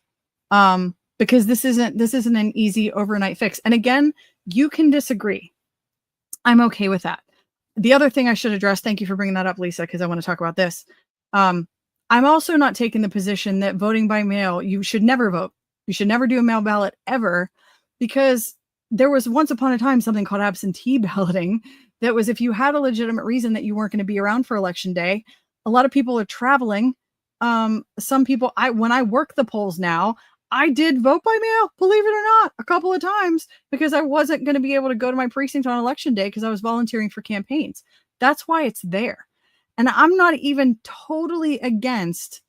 because this isn't an easy overnight fix. And again, you can disagree. I'm okay with that. The other thing I should address, thank you for bringing that up, Lisa, because I want to talk about this. I'm also not taking the position that voting by mail, you should never vote. You should never do a mail ballot ever, because there was once upon a time something called absentee balloting. That was if you had a legitimate reason that you weren't going to be around for election day. A lot of people are traveling. Some people, when I work the polls now, I did vote by mail, believe it or not, a couple of times because I wasn't going to be able to go to my precinct on election day because I was volunteering for campaigns. That's why it's there. And I'm not even totally against,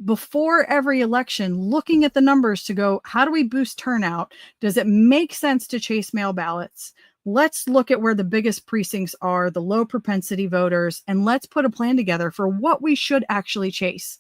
before every election, looking at the numbers to go, how do we boost turnout? Does it make sense to chase mail ballots? Let's look at where the biggest precincts are, the low propensity voters, and let's put a plan together for what we should actually chase.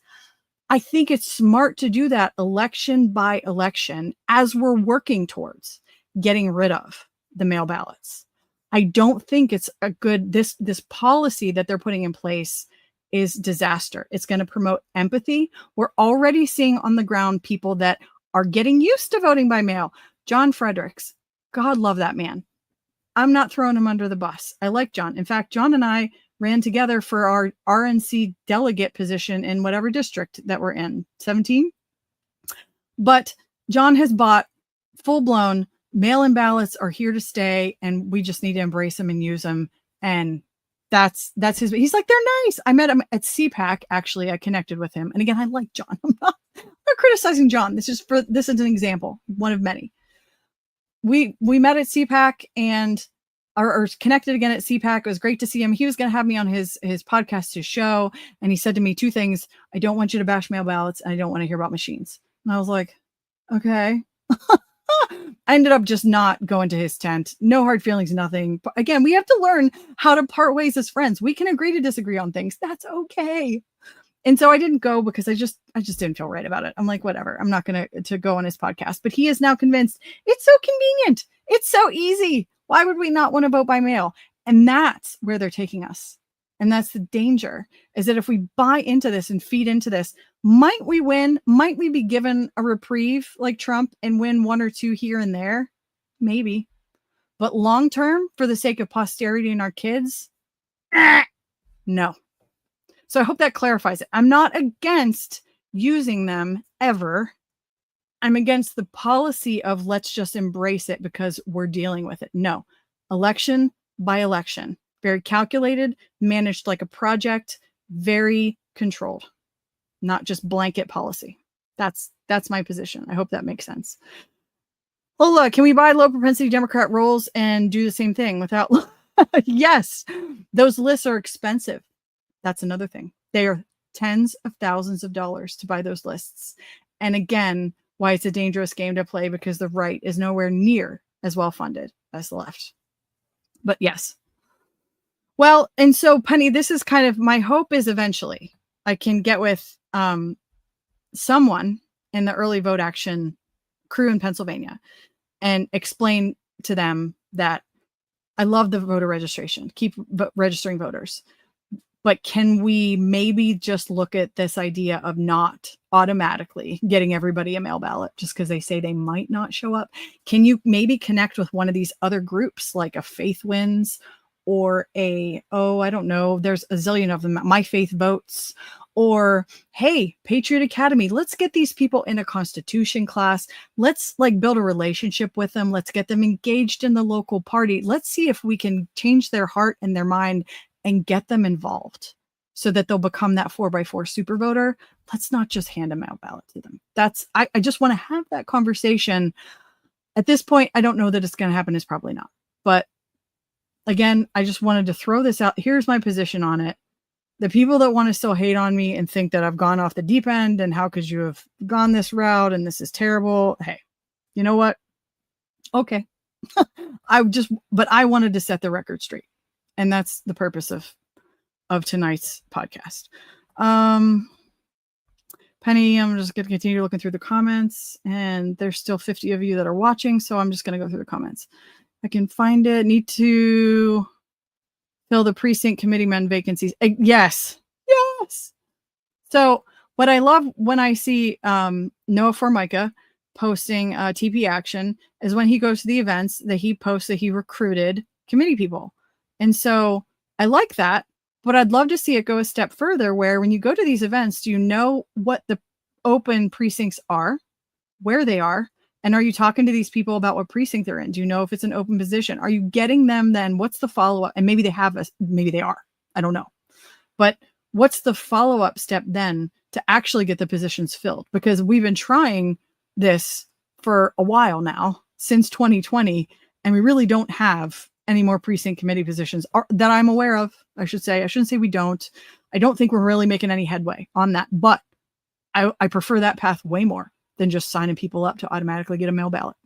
I think it's smart to do that election by election as we're working towards getting rid of the mail ballots. I don't think it's a good, this policy that they're putting in place is disaster. It's going to promote empathy. We're already seeing on the ground people that are getting used to voting by mail. John Fredericks, God love that man. I'm not throwing him under the bus. I like John. In fact, John and I ran together for our RNC delegate position in whatever district that we're in, 17. But John has bought full-blown mail-in ballots are here to stay, and we just need to embrace them and use them. And that's his, he's like, they're nice. I met him at CPAC. Actually, I connected with him. And again, I like John. I'm not criticizing John. This is an example, one of many. We met at CPAC and or connected again at CPAC. It was great to see him. He was going to have me on his podcast, his show. And he said to me two things. I don't want you to bash mail ballots, and I don't want to hear about machines. And I was like, okay. I ended up just not going to his tent. No hard feelings, nothing. But again, we have to learn how to part ways as friends. We can agree to disagree on things. That's okay. And so I didn't go because I just didn't feel right about it. I'm like, whatever. I'm not going to go on his podcast. But he is now convinced it's so convenient. It's so easy. Why would we not want to vote by mail? And that's where they're taking us. And that's the danger, is that if we buy into this and feed into this, might we win? Might we be given a reprieve like Trump and win one or two here and there? Maybe. But long term, for the sake of posterity and our kids, no. So I hope that clarifies it. I'm not against using them ever. I'm against the policy of let's just embrace it because we're dealing with it. No. Election by election. Very calculated, managed like a project, very controlled, not just blanket policy. That's my position. I hope that makes sense. Oh, look, can we buy low propensity Democrat rolls and do the same thing without? Yes, those lists are expensive. That's another thing. They are tens of thousands of dollars to buy those lists. And again, why it's a dangerous game to play, because the right is nowhere near as well funded as the left. But yes. Well, and so, Penny, this is kind of my hope is eventually I can get with someone in the early vote action crew in Pennsylvania and explain to them that I love the voter registration, keep registering voters. But can we maybe just look at this idea of not automatically getting everybody a mail ballot just because they say they might not show up? Can you maybe connect with one of these other groups like a Faith Wins or I don't know, there's a zillion of them, My Faith Votes, or hey, Patriot Academy, let's get these people in a Constitution class. Let's build a relationship with them. Let's get them engaged in the local party. Let's see if we can change their heart and their mind and get them involved so that they'll become that 4x4 super voter. Let's not just hand a mail ballot to them. I just want to have that conversation At this point, I don't know that it's going to happen. It's probably not. But again, I just wanted to throw this out. Here's my position on it. The people that want to still hate on me and think that I've gone off the deep end and how could you have gone this route and this is terrible. Hey, you know what? Okay. But I wanted to set the record straight. And that's the purpose of tonight's podcast. Penny, I'm just going to continue looking through the comments, and there's still 50 of you that are watching. So I'm just going to go through the comments. I can find it. Need to fill the precinct committee men vacancies. Yes. So what I love when I see Noah Formica posting TP Action is when he goes to the events that he posts that he recruited committee people. And so I like that, but I'd love to see it go a step further where when you go to these events, do you know what the open precincts are, where they are? And are you talking to these people about what precinct they're in? Do you know if it's an open position? Are you getting them then? What's the follow-up? And maybe they maybe they are. I don't know. But what's the follow-up step then to actually get the positions filled? Because we've been trying this for a while now, since 2020, and we really don't have any more precinct committee positions that I'm aware of. I should say. I shouldn't say we don't. I don't think we're really making any headway on that. But I prefer that path way more than just signing people up to automatically get a mail ballot.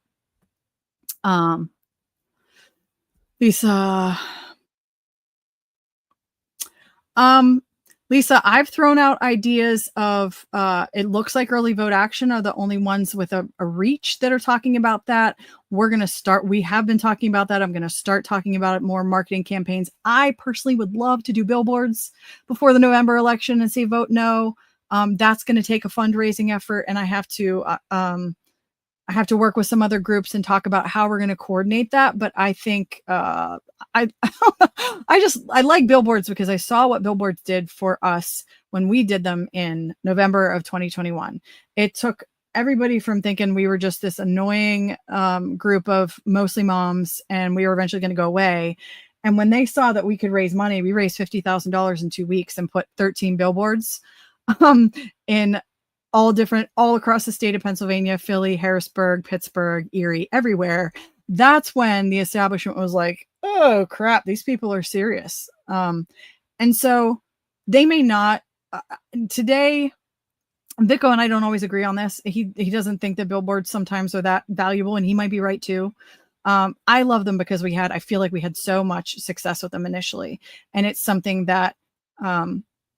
Lisa, I've thrown out ideas of, it looks like Early Vote Action are the only ones with a reach that are talking about that. We have been talking about that. I'm going to start talking about it more, marketing campaigns. I personally would love to do billboards before the November election and say vote no. That's going to take a fundraising effort, and I have to work with some other groups and talk about how we're going to coordinate that. But I think I like billboards because I saw what billboards did for us when we did them in November of 2021. It took everybody from thinking we were just this annoying group of mostly moms and we were eventually going to go away. And when they saw that we could raise money, we raised $50,000 in 2 weeks and put 13 billboards in all across the state of Pennsylvania, Philly, Harrisburg, Pittsburgh, Erie, everywhere. That's when the establishment was like, oh crap, these people are serious. And so they may not today. Vico and I don't always agree on this. He doesn't think that billboards sometimes are that valuable, and he might be right too. I love them because I feel like we had so much success with them initially, and it's something that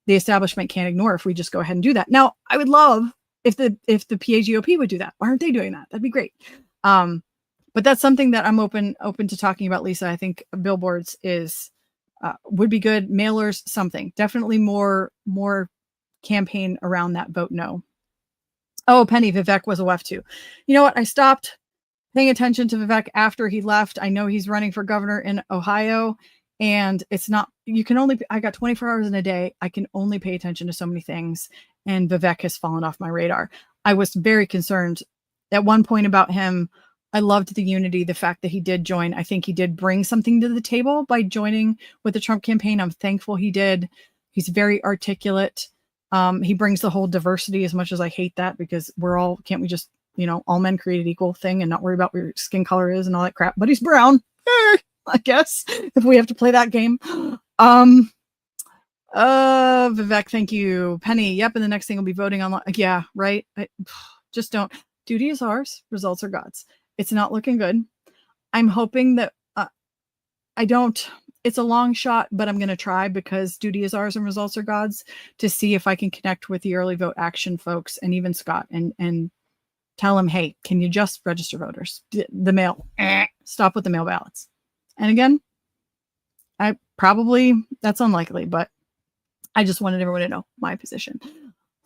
the establishment can't ignore if we just go ahead and do that. Now, I would love if the PAGOP would do that. Why aren't they doing that? That'd be great. But that's something that I'm open to talking about, Lisa. I think billboards would be good. Mailers, something. Definitely more campaign around that vote no. Oh, Penny, Vivek was a WEF too. You know what? I stopped paying attention to Vivek after he left. I know he's running for governor in Ohio. And it's not, I got 24 hours in a day. I can only pay attention to so many things. And Vivek has fallen off my radar. I was very concerned at one point about him. I loved the unity, the fact that he did join. I think he did bring something to the table by joining with the Trump campaign. I'm thankful he did. He's very articulate. He brings the whole diversity, as much as I hate that, because can't we just, all men created equal thing and not worry about what your skin color is and all that crap. But he's brown. I guess, if we have to play that game. Vivek, thank you. Penny, yep, and the next thing will be voting online. Yeah, right. Just don't. Duty is ours, results are God's. It's not looking good. I'm hoping that it's a long shot, but I'm going to try, because duty is ours and results are God's, to see if I can connect with the Early Vote Action folks and even Scott and tell them, hey, can you just register voters? The mail, stop with the mail ballots. And again, that's unlikely, but I just wanted everyone to know my position.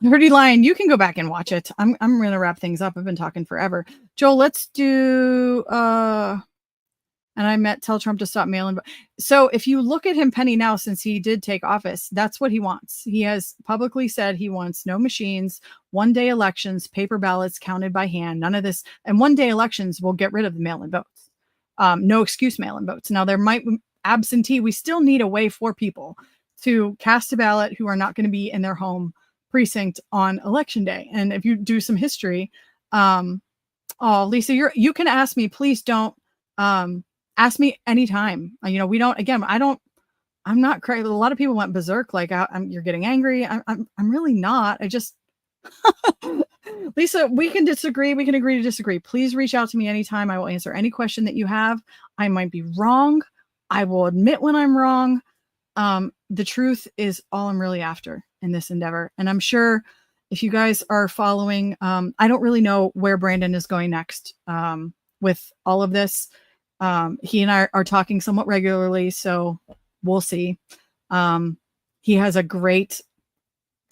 Dirty Lion, you can go back and watch it. I'm going to wrap things up. I've been talking forever. Joel, let's do, and tell Trump to stop mailing. So if you look at him, Penny, now, since he did take office, that's what he wants. He has publicly said he wants no machines, one-day elections, paper ballots counted by hand, none of this. And one-day elections will get rid of the mail-in votes. No excuse mail-in votes. Now, there might absentee. We still need a way for people to cast a ballot who are not going to be in their home precinct on election day. And if you do some history, Oh, Lisa, you can ask me. Please don't ask me anytime. You know, we don't. Again, I'm not crazy. A lot of people went berserk. Like, you're getting angry. I'm really not. I just Lisa, we can disagree. We can agree to disagree. Please reach out to me anytime. I will answer any question that you have. I might be wrong. I will admit when I'm wrong. The truth is all I'm really after in this endeavor. And I'm sure if you guys are following, I don't really know where Brandon is going next with all of this. He and I are talking somewhat regularly, so we'll see. He has a great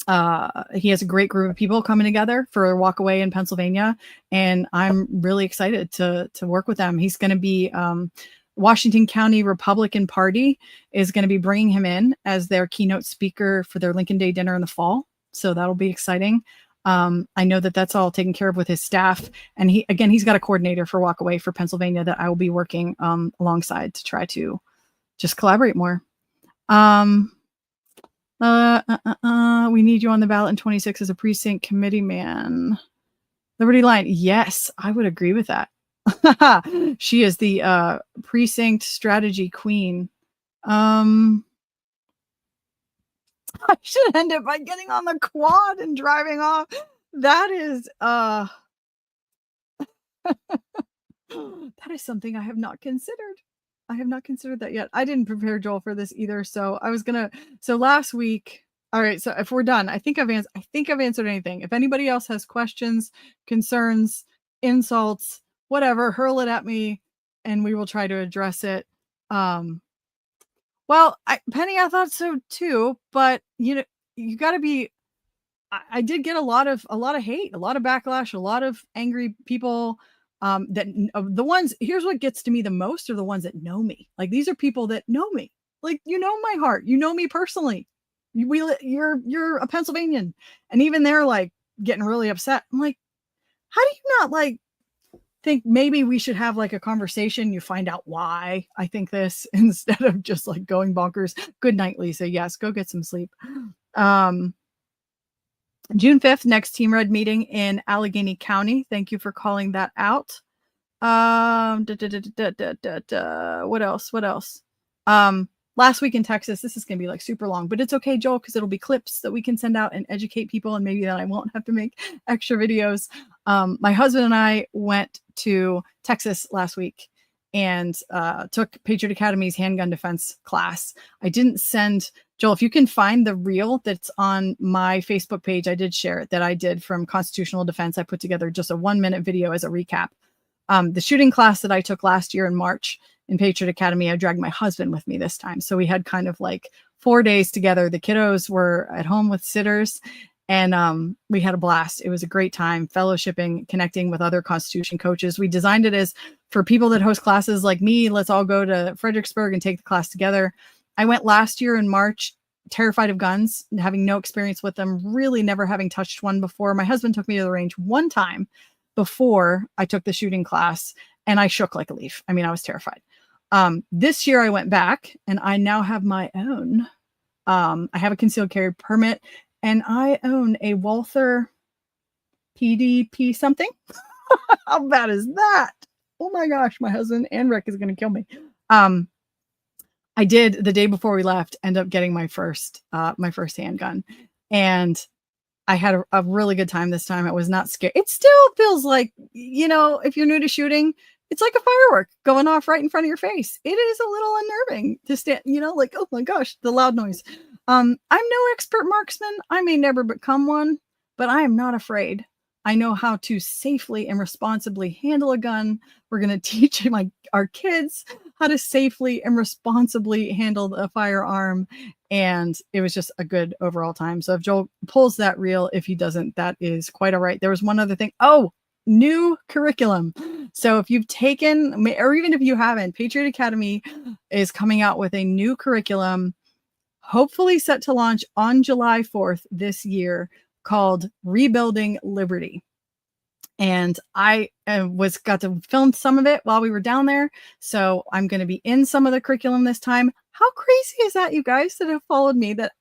group of people coming together for a walk away in Pennsylvania, and I'm really excited to work with them. He's going to be Washington County Republican Party is going to be bringing him in as their keynote speaker for their Lincoln Day dinner in the fall. So that'll be exciting. I know that that's all taken care of with his staff. And he's got a coordinator for Walk Away for Pennsylvania that I will be working alongside to try to just collaborate more. We need you on the ballot in 26 as a precinct committee man. Liberty Line. Yes, I would agree with that. She is the precinct strategy queen. I should end it by getting on the quad and driving off. That is that is something I have not considered. I have not considered that yet. I didn't prepare Joel for this either. So last week. All right. So if we're done, I think I've answered anything. If anybody else has questions, concerns, insults, whatever, hurl it at me and we will try to address it. Well, Penny, I thought so too, but you gotta be, I did get a lot of hate, a lot of backlash, a lot of angry people. Here's what gets to me the most are the ones that know me. Like, these are people that know me. Like, you know my heart, you know me personally. You're a Pennsylvanian, and even they're like getting really upset. I'm like, how do you not like think maybe we should have like a conversation? You find out why I think this instead of just like going bonkers. Good night, Lisa. Yes, go get some sleep. June 5th, next Team Red meeting in Allegheny County. Thank you for calling that out. What else? Last week in Texas, this is going to be like super long, but it's okay, Joel, because it'll be clips that we can send out and educate people, and maybe then I won't have to make extra videos. My husband and I went to Texas last week and took Patriot Academy's handgun defense class. I didn't send, Joel, if you can find the reel that's on my Facebook page, I did share it, that I did from constitutional defense. I put together just a 1-minute video as a recap. The shooting class that I took last year in March in Patriot Academy, I dragged my husband with me this time. So we had kind of like 4 days together. The kiddos were at home with sitters, and we had a blast. It was a great time fellowshipping, connecting with other Constitution coaches. We designed it as for people that host classes like me. Let's all go to Fredericksburg and take the class together. I went last year in March, terrified of guns, having no experience with them, really never having touched one before. My husband took me to the range one time before I took the shooting class, and I shook like a leaf. I mean, I was terrified. This year I went back and I now have my own. I have a concealed carry permit, and I own a Walther PDP something. How bad is that? Oh my gosh, my husband and Rick is going to kill me. I did, the day before we left, end up getting my first handgun, and I had a really good time this time. I was not scared. It still feels like, if you're new to shooting, it's like a firework going off right in front of your face. It is a little unnerving to stand, like, oh my gosh, the loud noise. I'm no expert marksman. I may never become one, but I am not afraid. I know how to safely and responsibly handle a gun. We're going to teach our kids how to safely and responsibly handle a firearm. And it was just a good overall time. So if Joel pulls that reel, if he doesn't, that is quite all right. There was one other thing. Oh, new curriculum. So if you've taken, or even if you haven't, Patriot Academy is coming out with a new curriculum, hopefully set to launch on July 4th this year, called Rebuilding Liberty. And I got to film some of it while we were down there. So I'm going to be in some of the curriculum this time. How crazy is that, you guys that have followed me, that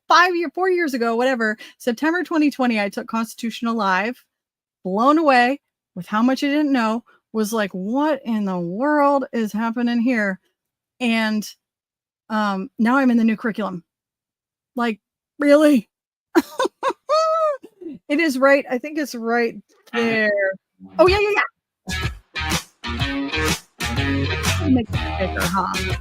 4 years ago, whatever, September 2020, I took Constitutional Live, blown away, with how much I didn't know, was like, what in the world is happening here? And now I'm in the new curriculum. Like, really? It is right. I think it's right there. Oh, yeah. Make it bigger, huh?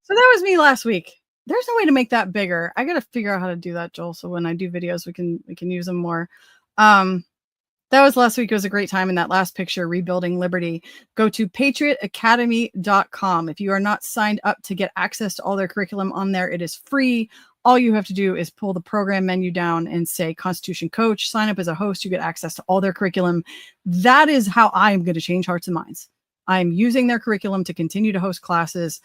So that was me last week. There's no way to make that bigger. I got to figure out how to do that, Joel. So when I do videos, we can use them more. That was last week. It was a great time in that last picture, Rebuilding Liberty. Go to patriotacademy.com. If you are not signed up to get access to all their curriculum on there, it is free. All you have to do is pull the program menu down and say Constitution Coach, sign up as a host. You get access to all their curriculum. That is how I'm going to change hearts and minds. I'm using their curriculum to continue to host classes.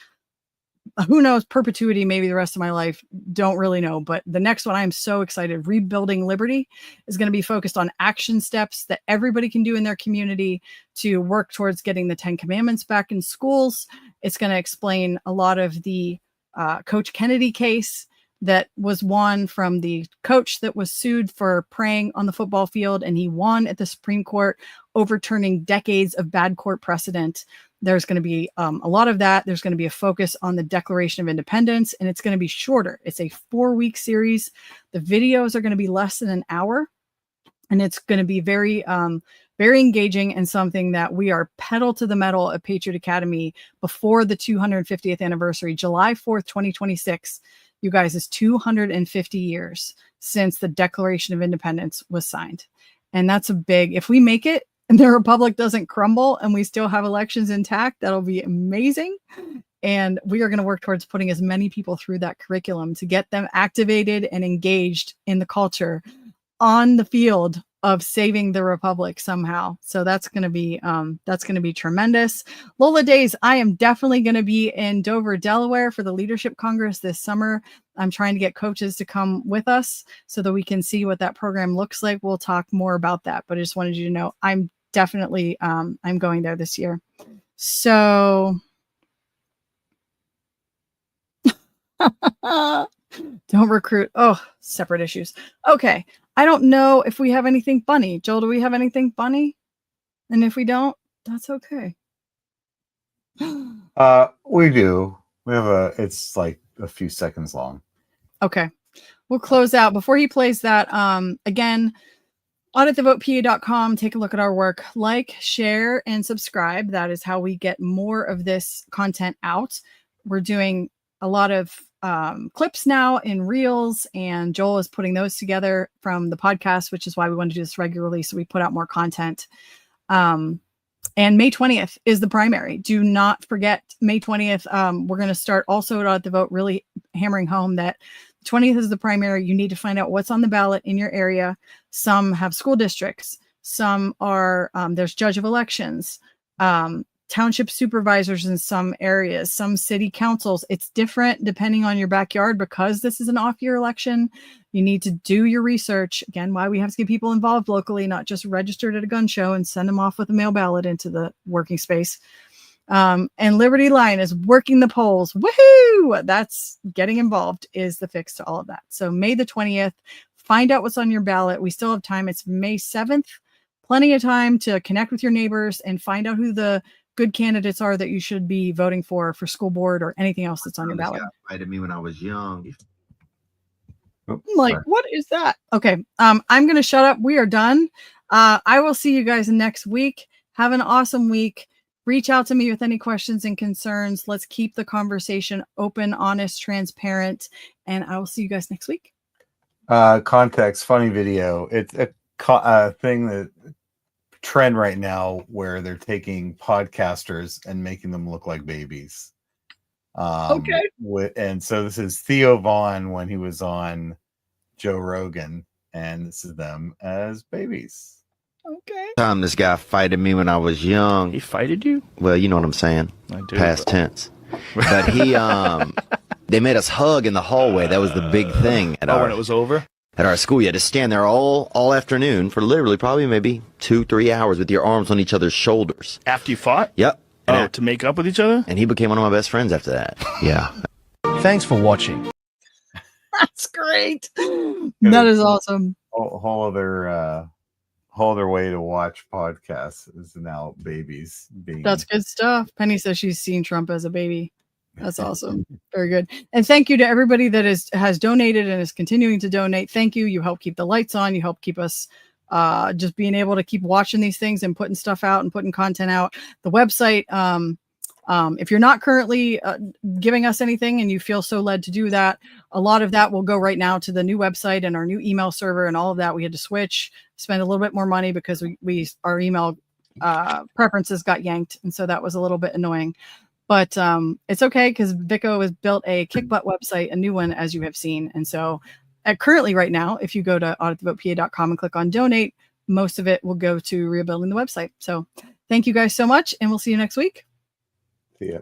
Who knows, perpetuity, maybe the rest of my life, don't really know. But the next one, I'm so excited. Rebuilding Liberty is going to be focused on action steps that everybody can do in their community to work towards getting the 10 Commandments back in schools. It's going to explain a lot of the Coach Kennedy case that was won from the coach that was sued for praying on the football field, and he won at the Supreme Court, overturning decades of bad court precedent. There's going to be a lot of that. There's going to be a focus on the Declaration of Independence, and it's going to be shorter. It's a 4-week series. The videos are going to be less than an hour, and it's going to be very, very engaging and something that we are pedal to the metal at Patriot Academy before the 250th anniversary, July 4th, 2026. You guys, is 250 years since the Declaration of Independence was signed. And that's a big, if we make it, and the republic doesn't crumble and we still have elections intact, that'll be amazing. And we are going to work towards putting as many people through that curriculum to get them activated and engaged in the culture on the field of saving the republic somehow. So that's going to be tremendous. Lola Days, I am definitely going to be in Dover, Delaware for the Leadership Congress this summer. I'm trying to get coaches to come with us so that we can see what that program looks like. We'll talk more about that, but I just wanted you to know I'm definitely I'm going there this year. So don't recruit. Oh, separate issues. Okay. I don't know if we have anything funny. Joel, do we have anything funny? And if we don't, that's okay. We do. We have it's like a few seconds long. Okay. We'll close out before he plays that. Again, auditthevotepA.com. Take a look at our work. Like, share, and subscribe. That is how we get more of this content out. We're doing a lot of clips now in reels, and Joel is putting those together from the podcast, which is why we want to do this regularly, so we put out more content. And May 20th is the primary. Do not forget May 20th. We're going to start also at Audit the Vote, really hammering home that 20th is the primary. You need to find out what's on the ballot in your area. Some have school districts. Some are there's judge of elections, township supervisors in some areas, some city councils. It's different depending on your backyard because this is an off-year election. You need to do your research. Again, why we have to get people involved locally, not just registered at a gun show and send them off with a mail ballot into the working space. And Liberty Line is working the polls. Woohoo! That's getting involved is the fix to all of that. So May the 20th, find out what's on your ballot. We still have time. It's May 7th. Plenty of time to connect with your neighbors and find out who the good candidates are that you should be voting for school board or anything else that's on your ballot. Invited me when I was young. I'm like, what is that? Okay. I'm going to shut up. We are done. I will see you guys next week. Have an awesome week. reach out to me with any questions and concerns. Let's keep the conversation open, honest, transparent, and I will see you guys next week. Context, funny video. It's a thing that trend right now where they're taking podcasters and making them look like babies. Okay. And so this is Theo Vaughn when he was on Joe Rogan, and this is them as babies. Okay. Time this guy fighted me when I was young. He fighted you? Well, you know what I'm saying. I do. Past tense. But he they made us hug in the hallway. That was the big thing at when it was over? At our school. You had to stand there all afternoon for literally probably maybe 2-3 hours with your arms on each other's shoulders. After you fought? Yep. To make up with each other? And he became one of my best friends after that. Yeah. Thanks for watching. That's great. That is awesome. Whole other way to watch podcasts is now babies being. That's good stuff. Penny says she's seen Trump as a baby. That's awesome. Very good. And thank you to everybody that has donated and is continuing to donate. Thank you. You help keep the lights on. You help keep us just being able to keep watching these things and putting stuff out and putting content out. The website, if you're not currently giving us anything and you feel so led to do that, a lot of that will go right now to the new website and our new email server and all of that. We had to spend a little bit more money because our email preferences got yanked. And so that was a little bit annoying. But it's okay because Vico has built a kick butt website, a new one, as you have seen. And so currently right now, if you go to auditthevotepa.com and click on donate, most of it will go to rebuilding the website. So thank you guys so much. And we'll see you next week. See ya.